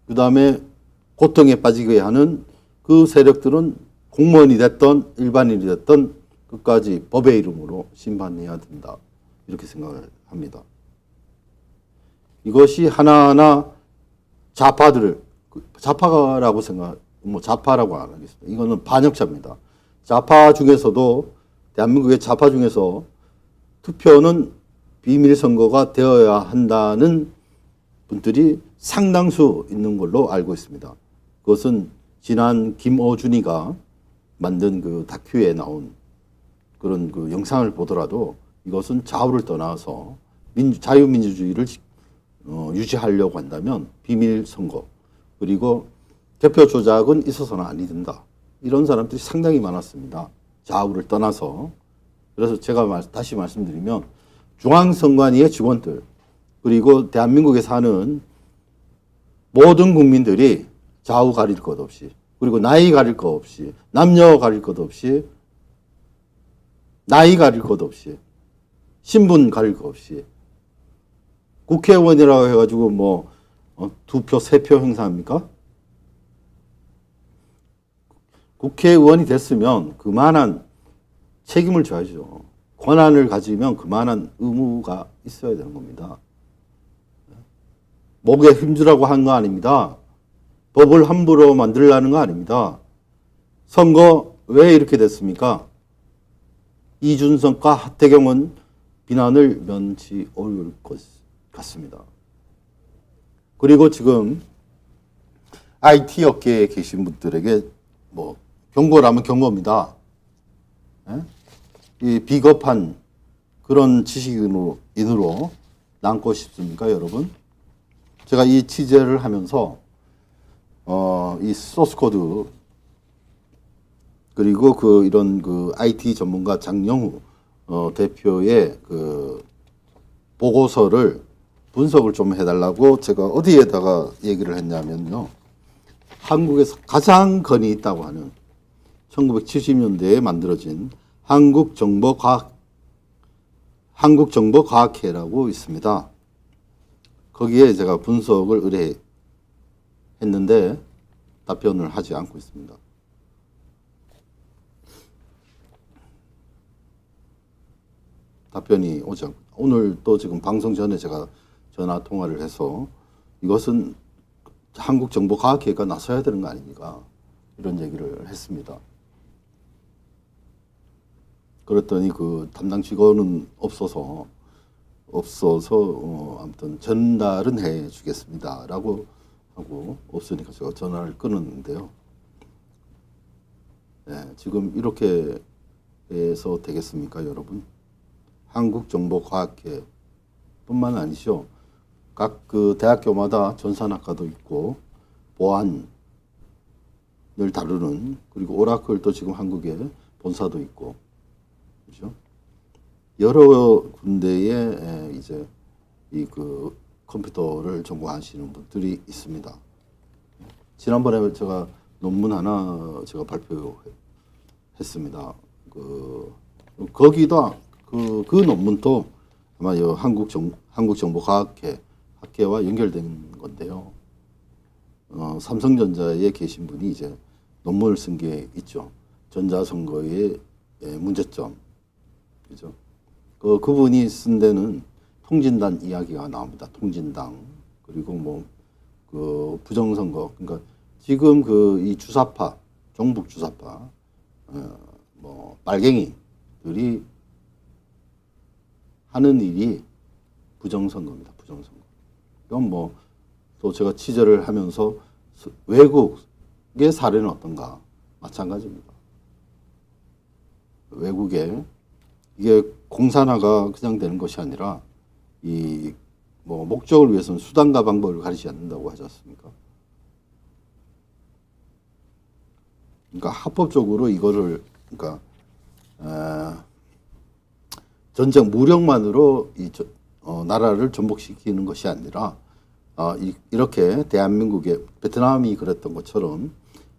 그 다음에 고통에 빠지게 하는 그 세력들은 공무원이 됐던 일반인이 됐던 끝까지 법의 이름으로 심판해야 된다. 이렇게 생각을 합니다. 이것이 하나하나 좌파라고 좌파라고 안 하겠습니다. 이거는 반역자입니다. 좌파 중에서도 대한민국의 좌파 중에서 투표는 비밀 선거가 되어야 한다는 분들이 상당수 있는 걸로 알고 있습니다. 그것은 지난 김어준이가 만든 그 다큐에 나온 그런 그 영상을 보더라도 이것은 좌우를 떠나서 자유민주주의를 유지하려고 한다면 비밀 선거 그리고 대표 조작은 있어서는 아니 된다. 이런 사람들이 상당히 많았습니다. 좌우를 떠나서. 그래서 제가 다시 말씀드리면 중앙선관위의 직원들 그리고 대한민국에 사는 모든 국민들이 좌우 가릴 것 없이 그리고 나이 가릴 것 없이 남녀 가릴 것 없이 나이 가릴 것 없이 신분 가릴 것 없이 국회의원이라고 해가지고 뭐 2표, 3표 행사합니까? 국회의원이 됐으면 그만한 책임을 져야죠. 권한을 가지면 그만한 의무가 있어야 되는 겁니다. 목에 힘주라고 한 거 아닙니다. 법을 함부로 만들라는 거 아닙니다. 선거 왜 이렇게 됐습니까? 이준석과 하태경은 비난을 면치 어려울 것 같습니다. 그리고 지금 IT 업계에 계신 분들에게 뭐 경고라면 경고입니다. 이 비겁한 그런 지식인으로 남고 싶습니까, 여러분? 제가 이 취재를 하면서 이 소스 코드 그리고 이런 IT 전문가 장영우 대표의 그 보고서를 분석을 좀 해달라고 제가 어디에다가 얘기를 했냐면요. 한국에서 가장 권위 있다고 하는 1970년대에 만들어진 한국정보과학회라고 있습니다. 거기에 제가 분석을 의뢰했는데 답변을 하지 않고 있습니다. 답변이 오지 않고 오늘 또 지금 방송 전에 제가 전화 통화를 해서 이것은 한국정보과학회가 나서야 되는 거 아닙니까? 이런 얘기를 했습니다. 그랬더니 그 담당 직원은 없어서 아무튼 전달은 해 주겠습니다라고 하고 없으니까 제가 전화를 끊었는데요. 네, 지금 이렇게 해서 되겠습니까, 여러분? 한국정보과학회 뿐만 아니죠. 각 그 대학교마다 전산학과도 있고 보안을 다루는 그리고 오라클도 지금 한국에 본사도 있고 그렇죠? 여러 군데에 이제 이 그 컴퓨터를 전공하시는 분들이 있습니다. 지난번에 제가 논문 하나 제가 발표했습니다. 거기다 그 논문도 아마 한국정보과학회 학계와 연결된 건데요. 삼성전자에 계신 분이 이제 논문을 쓴 게 있죠. 전자선거의 문제점. 그죠? 그분이 쓴 데는 통진단 이야기가 나옵니다. 통진당. 그리고 부정선거. 그러니까 지금 이 주사파, 종북 주사파, 빨갱이들이 하는 일이 부정선거입니다. 부정선거. 이건 또 제가 취재를 하면서 외국의 사례는 어떤가? 마찬가지입니다. 외국에 이게 공산화가 그냥 되는 것이 아니라 목적을 위해서는 수단과 방법을 가리지 않는다고 하지 않습니까? 그러니까 합법적으로 이거를 전쟁 무력만으로 나라를 전복시키는 것이 아니라 이렇게 대한민국의 베트남이 그랬던 것처럼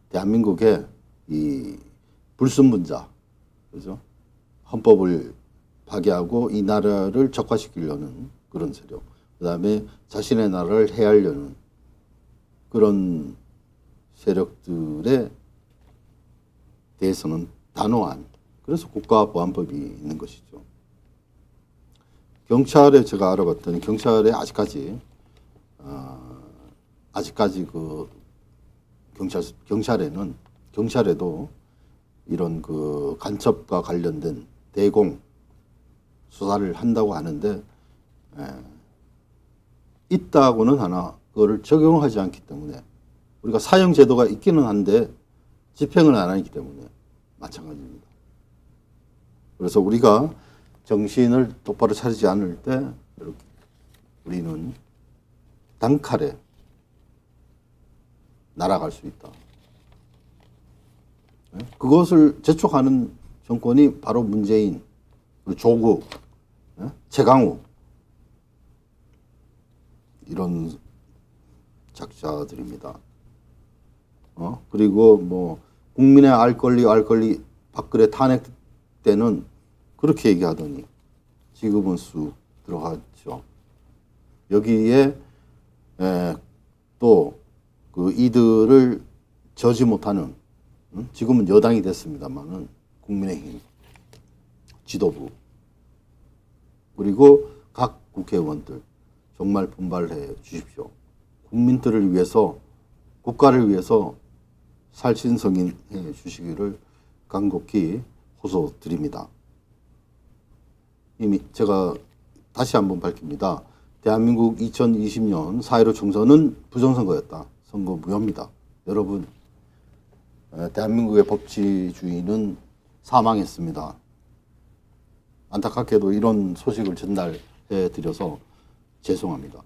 대한민국의 이 불순분자, 그죠? 헌법을 파괴하고 이 나라를 적화시키려는 그런 세력, 그다음에 자신의 나라를 해하려는 그런 세력들에 대해서는 단호한, 그래서 국가보안법이 있는 것이죠. 경찰에 제가 알아봤더니 경찰에 아직까지 그 경찰에도 이런 그 간첩과 관련된 대공 수사를 한다고 하는데 있다고는 하나 그거를 적용하지 않기 때문에 우리가 사형 제도가 있기는 한데 집행을 안 하기 때문에 마찬가지입니다. 그래서 우리가 정신을 똑바로 차리지 않을 때 이렇게 우리는 단칼에 날아갈 수 있다. 그것을 재촉하는 정권이 바로 문재인, 조국, 최강욱 이런 작자들입니다. 그리고 국민의 알 권리 박근혜 탄핵 때는 그렇게 얘기하더니 지금은 쑥 들어갔죠. 여기에 또 그 이들을 저지 못하는 지금은 여당이 됐습니다만은 국민의힘 지도부 그리고 각 국회의원들 정말 분발해 주십시오. 국민들을 위해서 국가를 위해서 살신성인해 주시기를 간곡히 호소드립니다. 이미 제가 다시 한번 밝힙니다. 대한민국 2020년 4.15 총선은 부정선거였다. 선거 무효입니다. 여러분, 대한민국의 법치주의는 사망했습니다. 안타깝게도 이런 소식을 전달해 드려서 죄송합니다.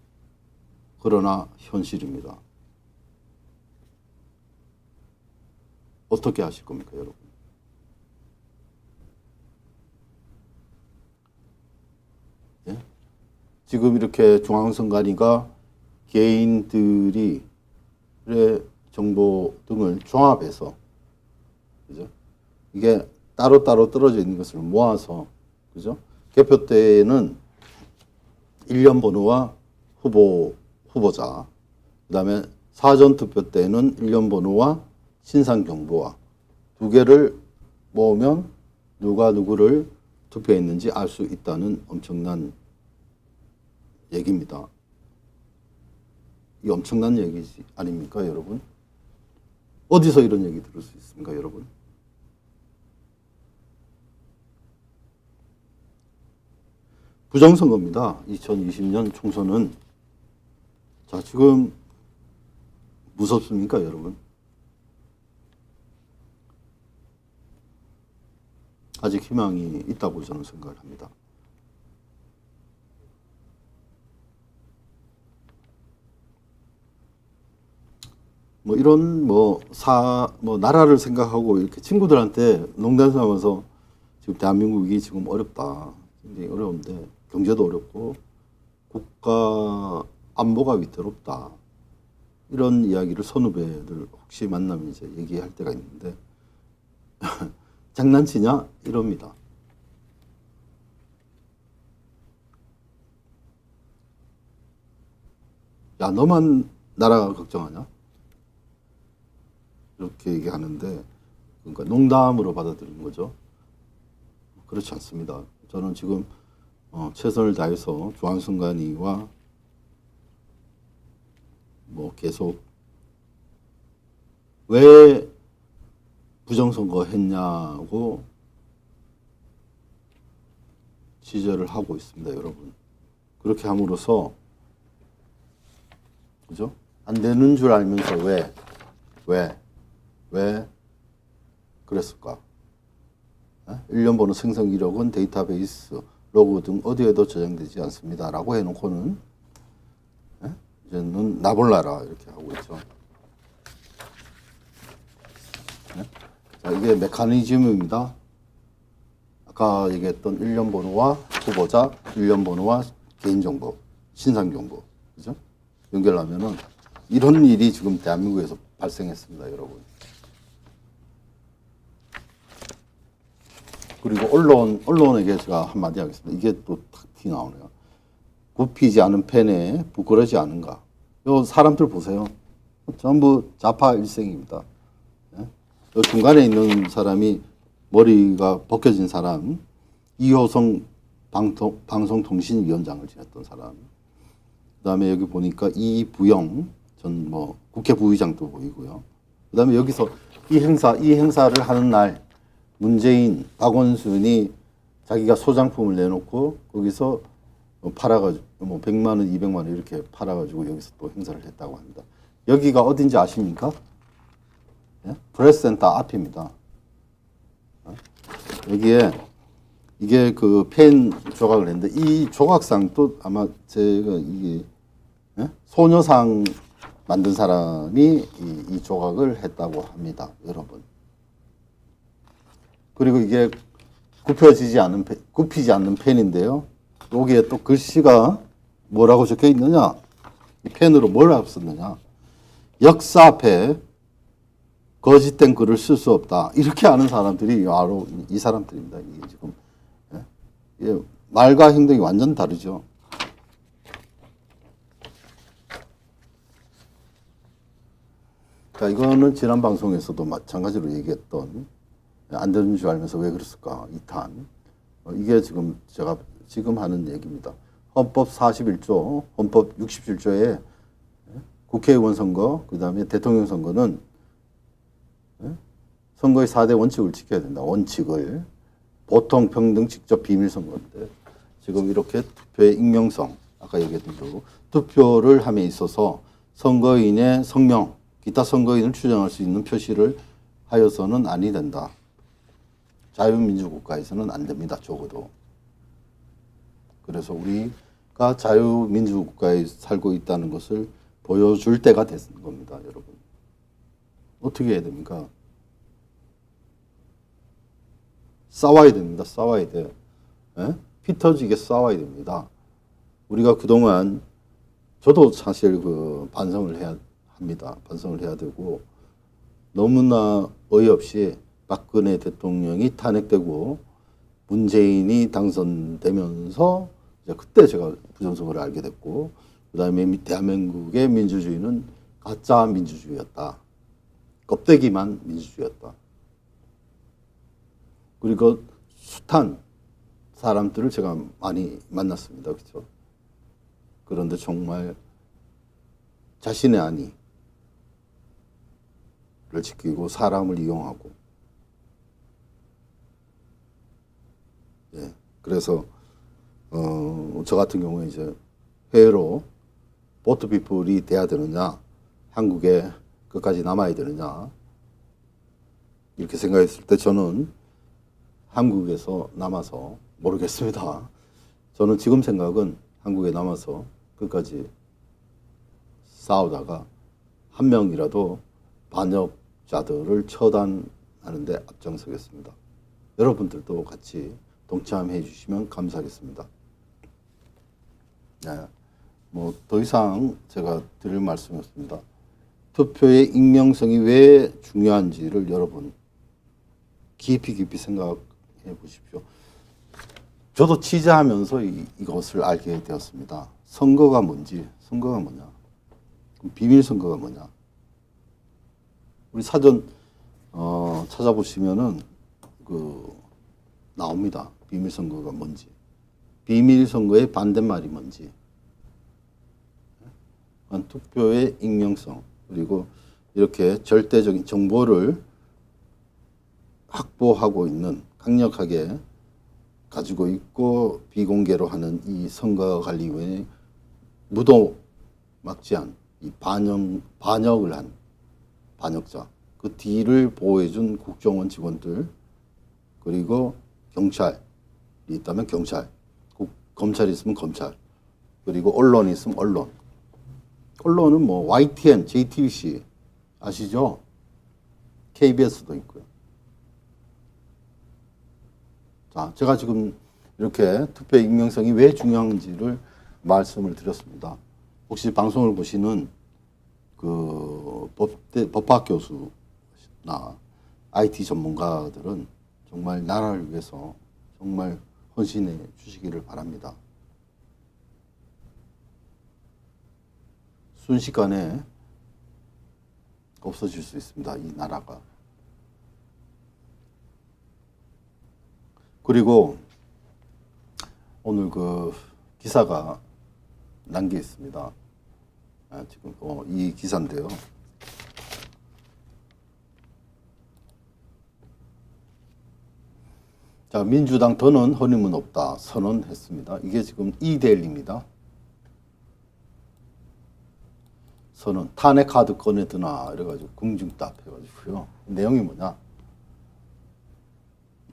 그러나 현실입니다. 어떻게 하실 겁니까, 여러분? 예? 지금 이렇게 중앙선관위가 개인들이 정보 등을 종합해서, 그죠? 이게 따로따로 떨어져 있는 것을 모아서, 그죠? 개표 때에는 일련 번호와 후보자, 그 다음에 사전투표 때는 일련 번호와 신상 경보와 두 개를 모으면 누가 누구를 투표했는지 알 수 있다는 엄청난 얘기입니다. 이 엄청난 얘기지 아닙니까, 여러분? 어디서 이런 얘기 들을 수 있습니까, 여러분? 부정선거입니다. 2020년 총선은. 자, 지금 무섭습니까, 여러분? 아직 희망이 있다고 저는 생각을 합니다. 이런 나라를 생각하고 이렇게 친구들한테 농담 삼아서 지금 대한민국이 지금 어렵다. 굉장히 어려운데 경제도 어렵고 국가 안보가 위태롭다. 이런 이야기를 선후배들 혹시 만나면 이제 얘기할 때가 있는데 장난치냐? 이럽니다. 야, 너만 나라 걱정하냐? 이렇게 얘기하는데, 그러니까 농담으로 받아들이는 거죠. 그렇지 않습니다. 저는 지금 최선을 다해서 조한순간이와 뭐 계속 왜 부정선거 했냐고 지적을 하고 있습니다, 여러분. 그렇게 함으로써, 그죠? 안 되는 줄 알면서 왜 그랬을까? 1년 번호 생성 이력은 데이터베이스, 로그 등 어디에도 저장되지 않습니다. 라고 해놓고는, 이제는 나몰라라, 이렇게 하고 있죠. 자, 이게 메커니즘입니다. 아까 얘기했던 1년 번호와 후보자, 1년 번호와 개인정보, 신상정보, 그죠? 연결하면은 이런 일이 지금 대한민국에서 발생했습니다, 여러분. 그리고 언론에게 제가 한마디 하겠습니다. 이게 또 탁 티 나오네요. 굽히지 않은 펜에 부끄러지 않은가. 요 사람들 보세요. 전부 좌파 일생입니다. 요 중간에 있는 사람이 머리가 벗겨진 사람, 이호성 방송통신위원장을 지냈던 사람. 그 다음에 여기 보니까 이부영 전 뭐 국회 부의장도 보이고요. 그 다음에 여기서 이 행사를 하는 날 문재인, 박원순이 자기가 소장품을 내놓고 거기서 팔아가지고 뭐 100만 원, 200만 원 이렇게 팔아가지고 여기서 또 행사를 했다고 합니다. 여기가 어딘지 아십니까? 예? 프레스센터 앞입니다. 여기에 이게 그 펜 조각을 했는데 이 조각상도 아마 제가 이게 소녀상 만든 사람이 이 조각을 했다고 합니다, 여러분. 그리고 이게 굽히지 않는 펜인데요. 여기에 또 글씨가 뭐라고 적혀 있느냐? 이 펜으로 뭐라고 썼느냐? 역사 앞에 거짓된 글을 쓸 수 없다. 이렇게 하는 사람들이 바로 이 사람들입니다. 이게 지금 이게 말과 행동이 완전 다르죠. 자, 이거는 지난 방송에서도 마찬가지로 얘기했던 안 되는 줄 알면서 왜 그랬을까? 2탄. 이게 지금 제가 지금 하는 얘기입니다. 헌법 41조, 헌법 67조에 국회의원 선거, 그 다음에 대통령 선거는 선거의 4대 원칙을 지켜야 된다. 원칙을. 보통, 평등, 직접, 비밀 선거인데 지금 이렇게 투표의 익명성, 아까 얘기했던 대로 투표를 함에 있어서 선거인의 성명, 기타 선거인을 추정할 수 있는 표시를 하여서는 아니 된다. 자유민주국가에서는 안 됩니다. 적어도. 그래서 우리가 자유민주국가에 살고 있다는 것을 보여줄 때가 됐는 겁니다. 여러분. 어떻게 해야 됩니까? 싸워야 됩니다. 싸워야 돼. 예? 피 터지게 싸워야 됩니다. 우리가 그동안 저도 사실 그 반성을 해야 합니다. 반성을 해야 되고 너무나 어이없이 박근혜 대통령이 탄핵되고 문재인이 당선되면서 이제 그때 제가 부정선거를 알게 됐고 그다음에 대한민국의 민주주의는 가짜 민주주의였다. 껍데기만 민주주의였다. 그리고 숱한 사람들을 제가 많이 만났습니다. 그렇죠? 그런데 정말 자신의 안위를 지키고 사람을 이용하고 예. 그래서 저 같은 경우에 이제 해외로 보트피플이 돼야 되느냐 한국에 끝까지 남아야 되느냐 이렇게 생각했을 때 저는 한국에서 남아서 모르겠습니다. 저는 지금 생각은 한국에 남아서 끝까지 싸우다가 한 명이라도 반역자들을 처단하는 데 앞장서겠습니다. 여러분들도 같이 동참해 주시면 감사하겠습니다. 네, 뭐 더 이상 제가 드릴 말씀이 없습니다. 투표의 익명성이 왜 중요한지를 여러분 깊이 생각해 보십시오. 저도 취재하면서 이것을 알게 되었습니다. 선거가 뭔지, 선거가 뭐냐. 그럼 비밀 선거가 뭐냐? 우리 사전 찾아보시면은 그 나옵니다. 비밀 선거가 뭔지. 비밀 선거의 반대말이 뭔지. 투표의 익명성, 그리고 이렇게 절대적인 정보를 확보하고 있는, 강력하게 가지고 있고 비공개로 하는 이 선거관리위원회, 무도막지한 이 반역을 한 반역자, 그 뒤를 보호해준 국정원 직원들, 그리고 경찰이 있다면 경찰, 검찰이 있으면 검찰, 그리고 언론이 있으면 언론. 언론은 뭐 YTN, JTBC 아시죠? KBS도 있고요. 자, 제가 지금 이렇게 투표의 익명성이 왜 중요한지를 말씀을 드렸습니다. 혹시 방송을 보시는 그 법학 교수나 IT 전문가들은 정말 나라를 위해서 정말 헌신해 주시기를 바랍니다. 순식간에 없어질 수 있습니다. 이 나라가. 그리고 오늘 그 기사가 난 게 있습니다. 지금 이 기사인데요. 자, 민주당 더는 허님은 없다 선언했습니다. 이게 지금 이데일리입니다. 선언, 탄핵 카드 꺼내드나 이래가지고 궁중답 해가지고요. 내용이 뭐냐?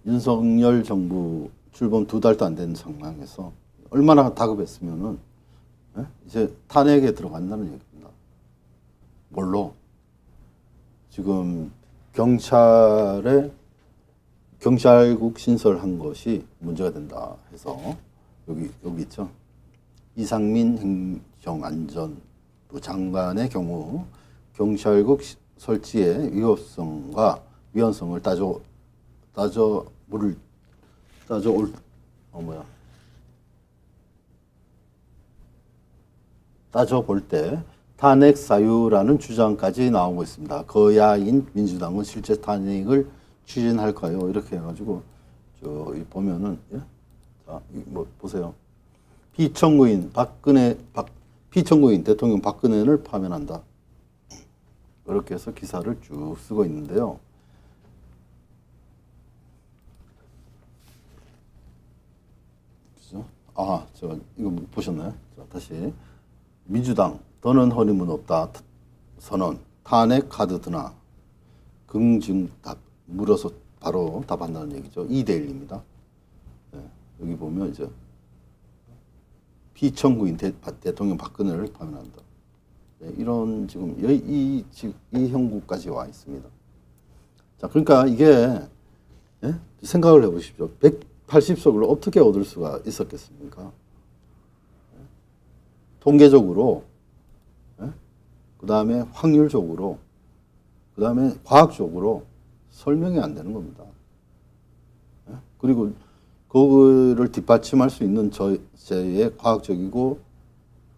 윤석열 정부 출범 2달도 안 된 상황에서 얼마나 다급했으면은 이제 탄핵에 들어간다는 얘기입니다. 뭘로? 지금 경찰국 신설한 것이 문제가 된다 해서 여기 있죠. 이상민 행정안전부 장관의 경우 경찰국 설치의 위헌성을 따져볼 때 탄핵 사유라는 주장까지 나오고 있습니다. 거야인 민주당은 실제 탄핵을 추진할까요? 이렇게 해가지고 저기 보면은 자, 뭐 보세요. 피청구인 대통령 박근혜를 파면한다. 이렇게 해서 기사를 쭉 쓰고 있는데요. 제가 이거 보셨나요? 자, 다시. 민주당 더는 허님은 없다 선언, 탄핵 카드 드나 긍증답 물어서 바로 답한다는 얘기죠. 이데일리입니다. 네, 여기 보면 이제 피청구인 대통령 박근혜를 파면한다. 네, 이런 지금 이 형국까지 와 있습니다. 자, 그러니까 이게 생각을 해보십시오. 180석을 어떻게 얻을 수가 있었겠습니까? 통계적으로, 그 다음에 확률적으로, 그 다음에 과학적으로 설명이 안 되는 겁니다. 그리고 그거를 뒷받침할 수 있는 저의 과학적이고,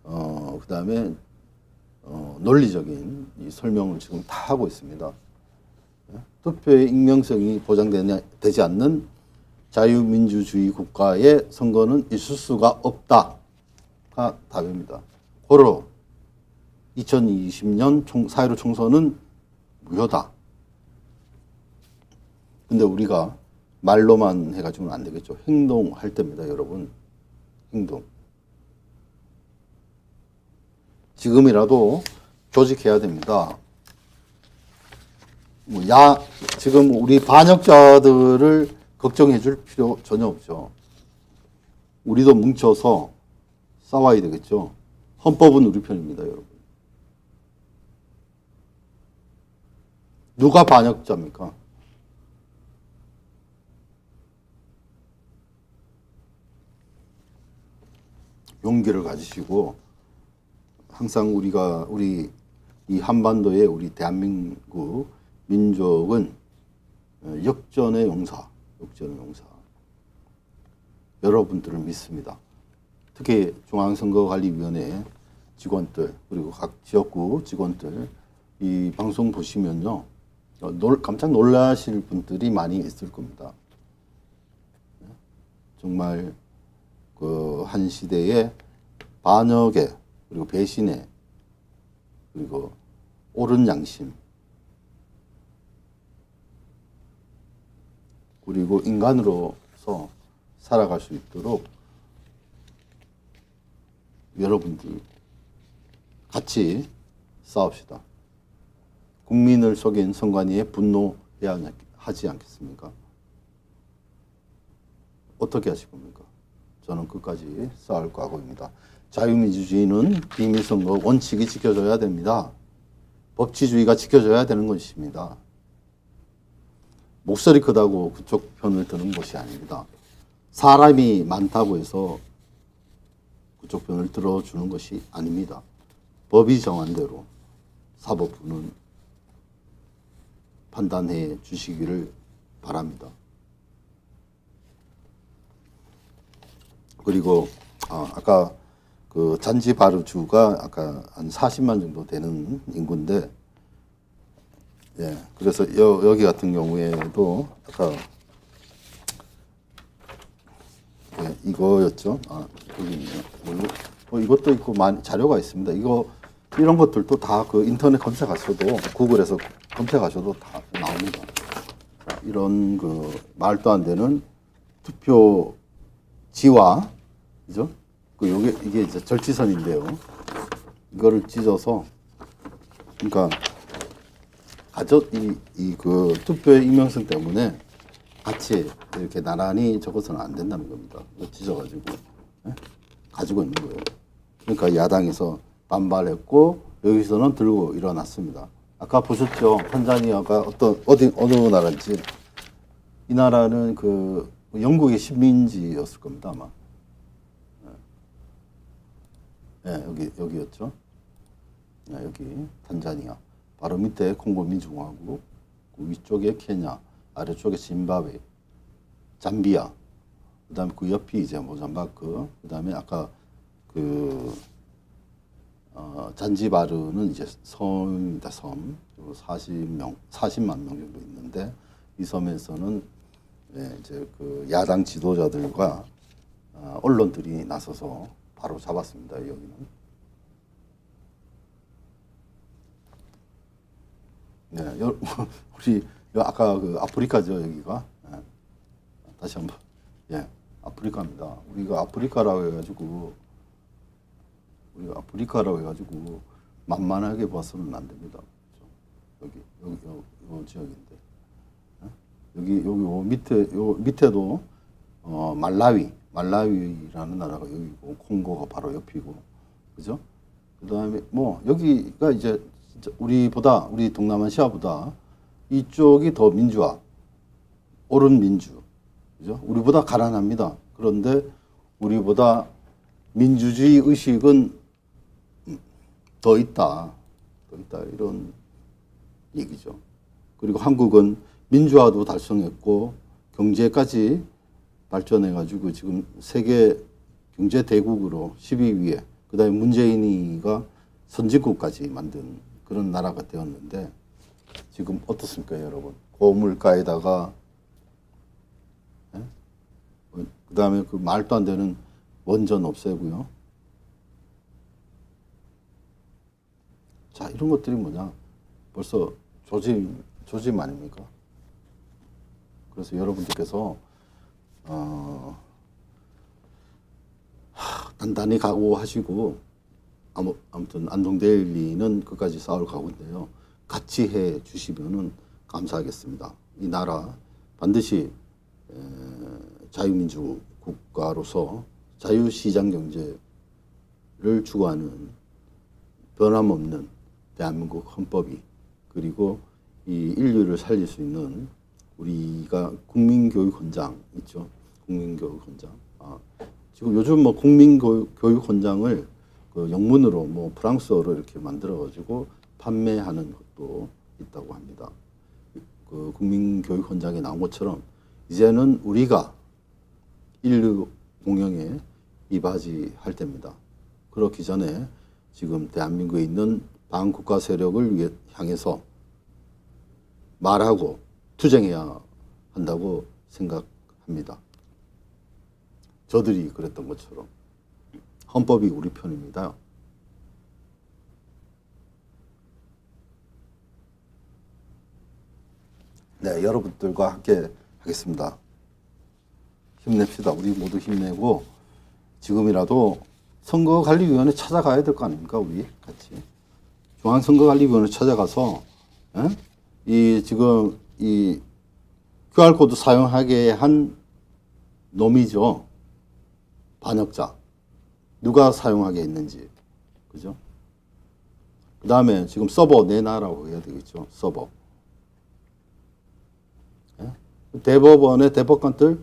그 다음에 논리적인 이 설명을 지금 다 하고 있습니다. 투표의 익명성이 보장되지 않는 자유민주주의 국가의 선거는 있을 수가 없다. 답입니다. 고로 2020년 4.15 총선은 무효다. 근데 우리가 말로만 해가지고는 안 되겠죠. 행동할 때입니다, 여러분. 행동. 지금이라도 조직해야 됩니다. 지금 우리 반역자들을 걱정해 줄 필요 전혀 없죠. 우리도 뭉쳐서 싸워야 되겠죠. 헌법은 우리 편입니다, 여러분. 누가 반역자입니까? 용기를 가지시고 항상 우리 이 한반도의 우리 대한민국 민족은 역전의 용사. 여러분들을 믿습니다. 특히 중앙선거관리위원회 직원들 그리고 각 지역구 직원들 이 방송 보시면요 깜짝 놀라실 분들이 많이 있을 겁니다. 정말 그 한 시대의 반역에 그리고 배신에 그리고 옳은 양심 그리고 인간으로서 살아갈 수 있도록 여러분들 같이 싸웁시다. 국민을 속인 선관위에 분노해야 하지 않겠습니까? 어떻게 하실 겁니까? 저는 끝까지 싸울 각오입니다. 자유민주주의는 비밀선거 원칙이 지켜져야 됩니다. 법치주의가 지켜져야 되는 것입니다. 목소리 크다고 그쪽 편을 드는 것이 아닙니다. 사람이 많다고 해서 그쪽 편을 들어주는 것이 아닙니다. 법이 정한 대로 사법부는 판단해 주시기를 바랍니다. 그리고 아까 그 잔지바르주가 아까 한 40만 정도 되는 인구인데, 예, 그래서 여기 같은 경우에도 아까 예, 이거였죠. 여기 있네요. 이것도 있고 많이 자료가 있습니다. 이런 것들도 다 그 인터넷 검색하셔도 구글에서 검색하셔도 다 나옵니다. 자, 이런 그 말도 안 되는 투표지와 그죠? 이게 이제 절지선인데요. 이거를 찢어서 그러니까 그 투표의 익명성 때문에 같이 이렇게 나란히 적어서는 안 된다는 겁니다. 찢어가지고 가지고 있는 거예요. 그러니까 야당에서 반발했고 여기서는 들고 일어났습니다. 아까 보셨죠? 탄자니아가 어느 나라인지. 이 나라는 그 영국의 식민지였을 겁니다 아마. 네, 여기였죠. 네, 여기 탄자니아. 바로 밑에 콩고 민주공화국, 그 위쪽에 케냐, 아래쪽에 짐바브웨, 잠비아. 그다음에 그 옆이 이제 모잠비크. 그다음에 아까 그 잔지바르는 이제 섬입니다. 섬. 40만 명 정도 있는데 이 섬에서는 예, 이제 그 야당 지도자들과 언론들이 나서서 바로 잡았습니다. 여기는. 네, 우리 아까 그 아프리카죠 여기가. 예, 다시 한번 예, 아프리카입니다. 우리가 아프리카라고 해가지고 만만하게 봐서는 안 됩니다. 여기 요 지역인데 여기 요 밑에도 말라위라는 나라가 여기고 콩고가 바로 옆이고 그죠? 그다음에 뭐 여기가 이제 우리 동남아시아보다 이쪽이 더 민주화, 옳은 민주, 그죠? 우리보다 가난합니다. 그런데 우리보다 민주주의 의식은 더 있다 이런 얘기죠. 그리고 한국은 민주화도 달성했고 경제까지 발전해가지고 지금 세계 경제 대국으로 12위에 그다음에 문재인이가 선진국까지 만든 그런 나라가 되었는데 지금 어떻습니까, 여러분? 고물가에다가 그다음에 그 말도 안 되는 원전 없애고요. 자, 이런 것들이 뭐냐? 벌써 조짐 아닙니까? 그래서 여러분들께서 단단히 각오하시고 아무튼 안동데일리는 끝까지 싸울 각오인데요. 같이 해 주시면은 감사하겠습니다. 이 나라 반드시 자유민주 국가로서 자유시장 경제를 추구하는 변함없는 대한민국 헌법이 그리고 이 인류를 살릴 수 있는 우리가 국민교육헌장 있죠. 국민교육헌장. 지금 요즘 뭐 국민교육헌장을 그 영문으로 뭐 프랑스어로 이렇게 만들어가지고 판매하는 것도 있다고 합니다. 그 국민교육헌장에 나온 것처럼 이제는 우리가 인류 공영에 이바지할 때입니다. 그렇기 전에 지금 대한민국에 있는 반국가 세력을 향해서 말하고 투쟁해야 한다고 생각합니다. 저들이 그랬던 것처럼 헌법이 우리 편입니다. 네, 여러분들과 함께 하겠습니다. 힘냅시다. 우리 모두 힘내고 지금이라도 선거관리위원회 찾아가야 될 거 아닙니까? 우리 같이 중앙선거관리위원회 찾아가서 지금 이 QR코드 사용하게 한 놈이죠. 반역자. 누가 사용하게 했는지. 그죠? 그 다음에 지금 서버 내놔라고 해야 되겠죠. 서버. 대법원의 대법관들,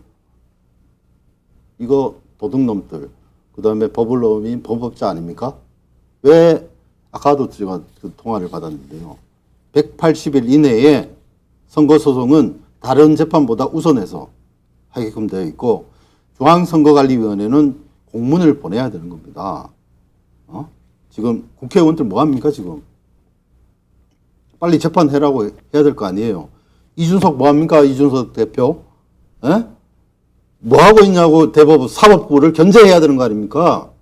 이거 도둑놈들, 그 다음에 법을 어긴 범법자 아닙니까? 왜, 아까도 제가 그 통화를 받았는데요. 180일 이내에 선거소송은 다른 재판보다 우선해서 하게끔 되어 있고, 중앙선거관리위원회는 공문을 보내야 되는 겁니다. 지금 국회의원들 뭐합니까, 지금? 빨리 재판해라고 해야 될 거 아니에요. 이준석 뭐합니까? 이준석 대표? 뭐하고 있냐고 대법원 사법부를 견제해야 되는 거 아닙니까?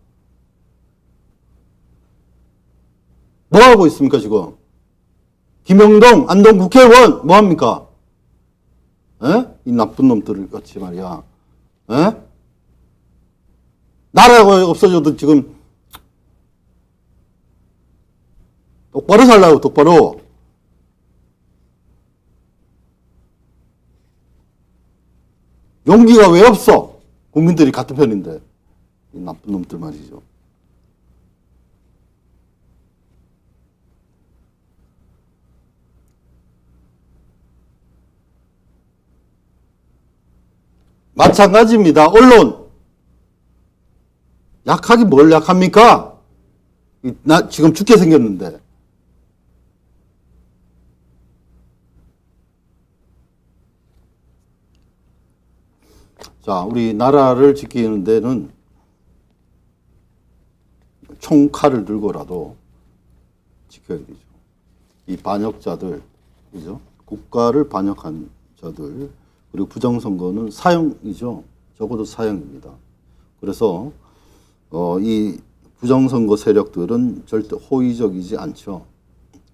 뭐하고 있습니까, 지금? 김영동, 안동 국회의원 뭐합니까? 이 나쁜 놈들을 같이 말이야. 나라가 없어져도 지금 똑바로 살라고, 똑바로. 용기가 왜 없어? 국민들이 같은 편인데. 이 나쁜 놈들 말이죠. 마찬가지입니다. 언론. 약하기 뭘 약합니까? 나 지금 죽게 생겼는데. 자, 우리 나라를 지키는 데는 총칼을 들고라도 지켜야 되죠. 이 반역자들, 그죠? 국가를 반역한 자들, 그리고 부정선거는 사형이죠. 적어도 사형입니다. 그래서 이 부정선거 세력들은 절대 호의적이지 않죠.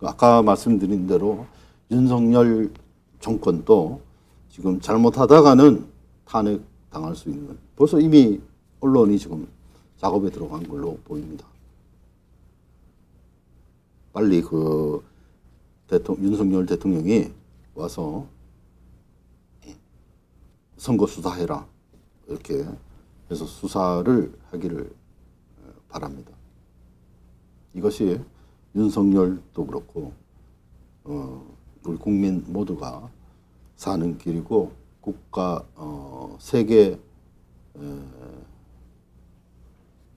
아까 말씀드린 대로 윤석열 정권도 지금 잘못하다가는 탄핵 당할 수 있는, 벌써 이미 언론이 지금 작업에 들어간 걸로 보입니다. 빨리 그 윤석열 대통령이 와서 선거 수사해라, 이렇게 해서 수사를 하기를 바랍니다. 이것이 윤석열도 그렇고 우리 국민 모두가 사는 길이고, 국가 세계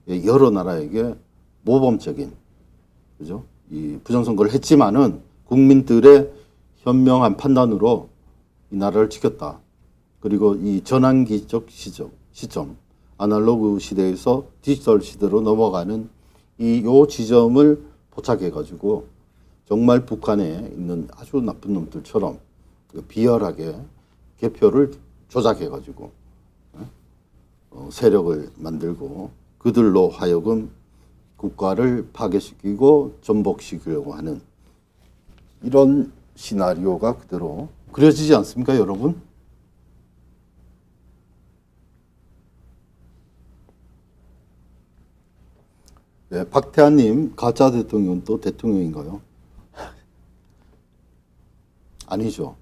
여러 나라에게 모범적인, 그죠? 이 부정선거를 했지만은 국민들의 현명한 판단으로 이 나라를 지켰다. 그리고 이 전환기적 시점, 아날로그 시대에서 디지털 시대로 넘어가는 요 지점을 포착해가지고 정말 북한에 있는 아주 나쁜 놈들처럼 비열하게 개표를 조작해가지고 세력을 만들고 그들로 하여금 국가를 파괴시키고 전복시키려고 하는 이런 시나리오가 그대로 그려지지 않습니까, 여러분? 네, 박태환님, 가짜 대통령도 대통령인가요? 아니죠.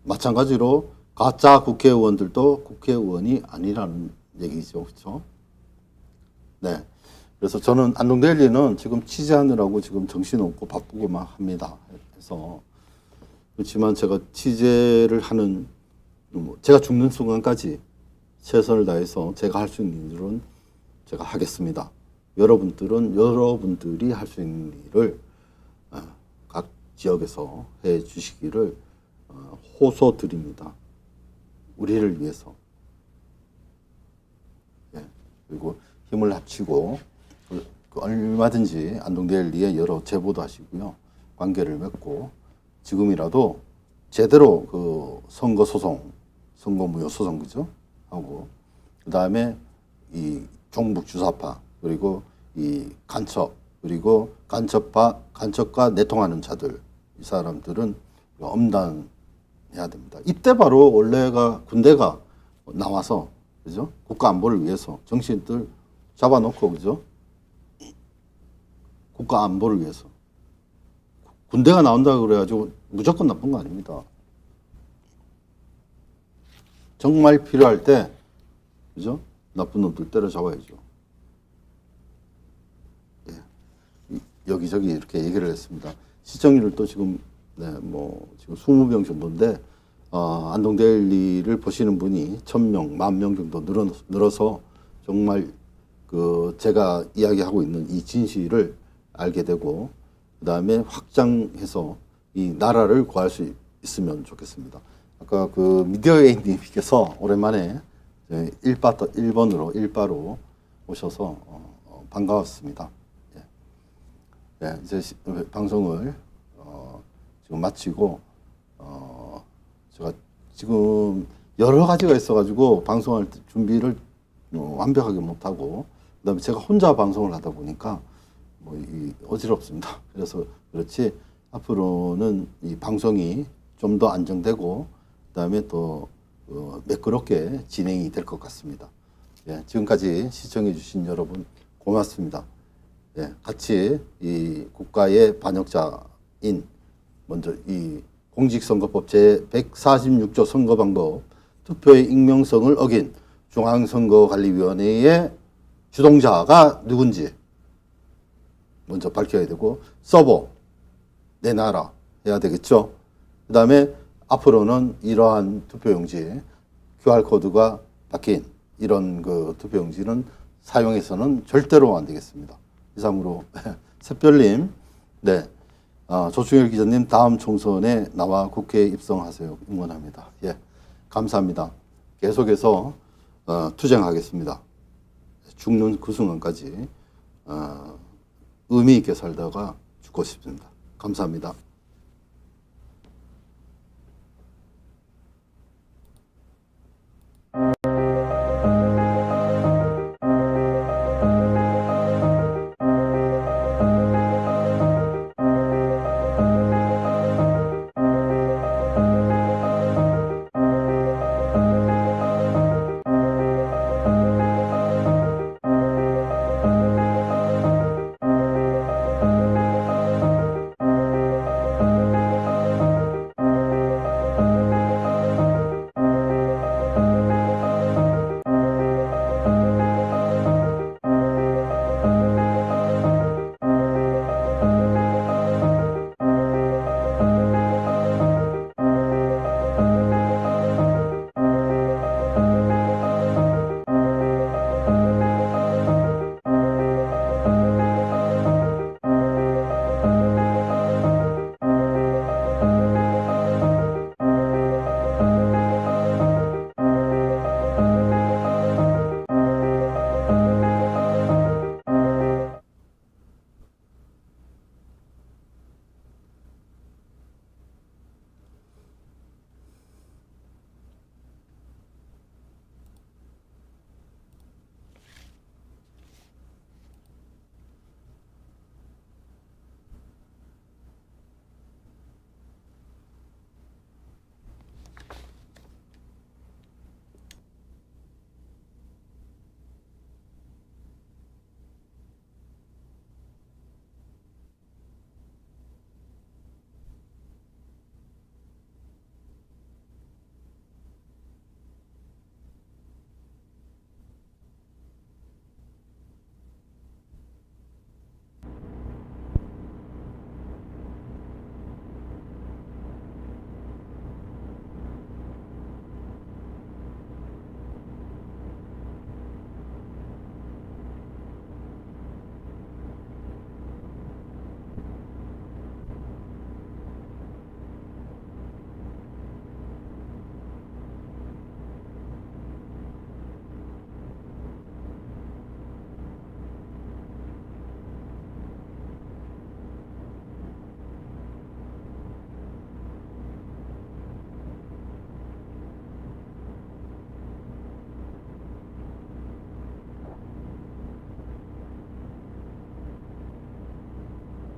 마찬가지로 가짜 국회의원들도 국회의원이 아니라는 얘기죠. 그렇죠? 네. 그래서 저는 안동데일리는 지금 취재하느라고 지금 정신없고 바쁘고 막 합니다. 그래서 그렇지만 제가 취재를 하는, 제가 죽는 순간까지 최선을 다해서 제가 할 수 있는 일은 제가 하겠습니다. 여러분들은 여러분들이 할 수 있는 일을 각 지역에서 해 주시기를 호소드립니다. 우리를 위해서. 예. 그리고 힘을 합치고 그 얼마든지 안동데일리에 여러 제보도 하시고요. 관계를 맺고 지금이라도 제대로 그 선거 소송, 선거 무효 소송 그죠? 하고 그다음에 이 종북 주사파 그리고 이 간첩 그리고 간첩과 내통하는 자들 이 사람들은 엄단해야 됩니다. 이때 바로 원래가 군대가 나와서 그죠? 국가 안보를 위해서 정치인들 잡아놓고 그죠? 국가 안보를 위해서 군대가 나온다고 그래가지고 무조건 나쁜 거 아닙니다. 정말 필요할 때 그죠? 나쁜 놈들 때려잡아야죠. 예. 여기저기 이렇게 얘기를 했습니다. 시청률을 또 지금 지금 20명 정도인데 안동데일리를 보시는 분이 1000명, 10,000명 정도 늘어서 정말 그 제가 이야기하고 있는 이 진실을 알게 되고 그다음에 확장해서 이 나라를 구할 수 있으면 좋겠습니다. 아까 그 미디어에이님께서 오랜만에 일바로 오셔서 반가웠습니다. 예. 예, 이제 방송을 지금 마치고 제가 지금 여러 가지가 있어가지고 방송할 때 준비를 완벽하게 못하고 그다음에 제가 혼자 방송을 하다 보니까 어지럽습니다. 그래서 그렇지 앞으로는 이 방송이 좀 더 안정되고 그다음에 또 매끄럽게 진행이 될 것 같습니다. 예, 지금까지 시청해 주신 여러분 고맙습니다. 예, 같이 이 국가의 반역자인 먼저 이 공직선거법 제146조 선거방법 투표의 익명성을 어긴 중앙선거관리위원회의 주동자가 누군지 먼저 밝혀야 되고 서버 내놔라 해야 되겠죠. 그 다음에 앞으로는 이러한 투표용지에 QR코드가 박힌 이런 그 투표용지는 사용해서는 절대로 안 되겠습니다. 이상으로 샛별님, 네, 조충열 기자님 다음 총선에 나와 국회에 입성하세요. 응원합니다. 예, 감사합니다. 계속해서 투쟁하겠습니다. 죽는 그 순간까지 의미 있게 살다가 죽고 싶습니다. 감사합니다.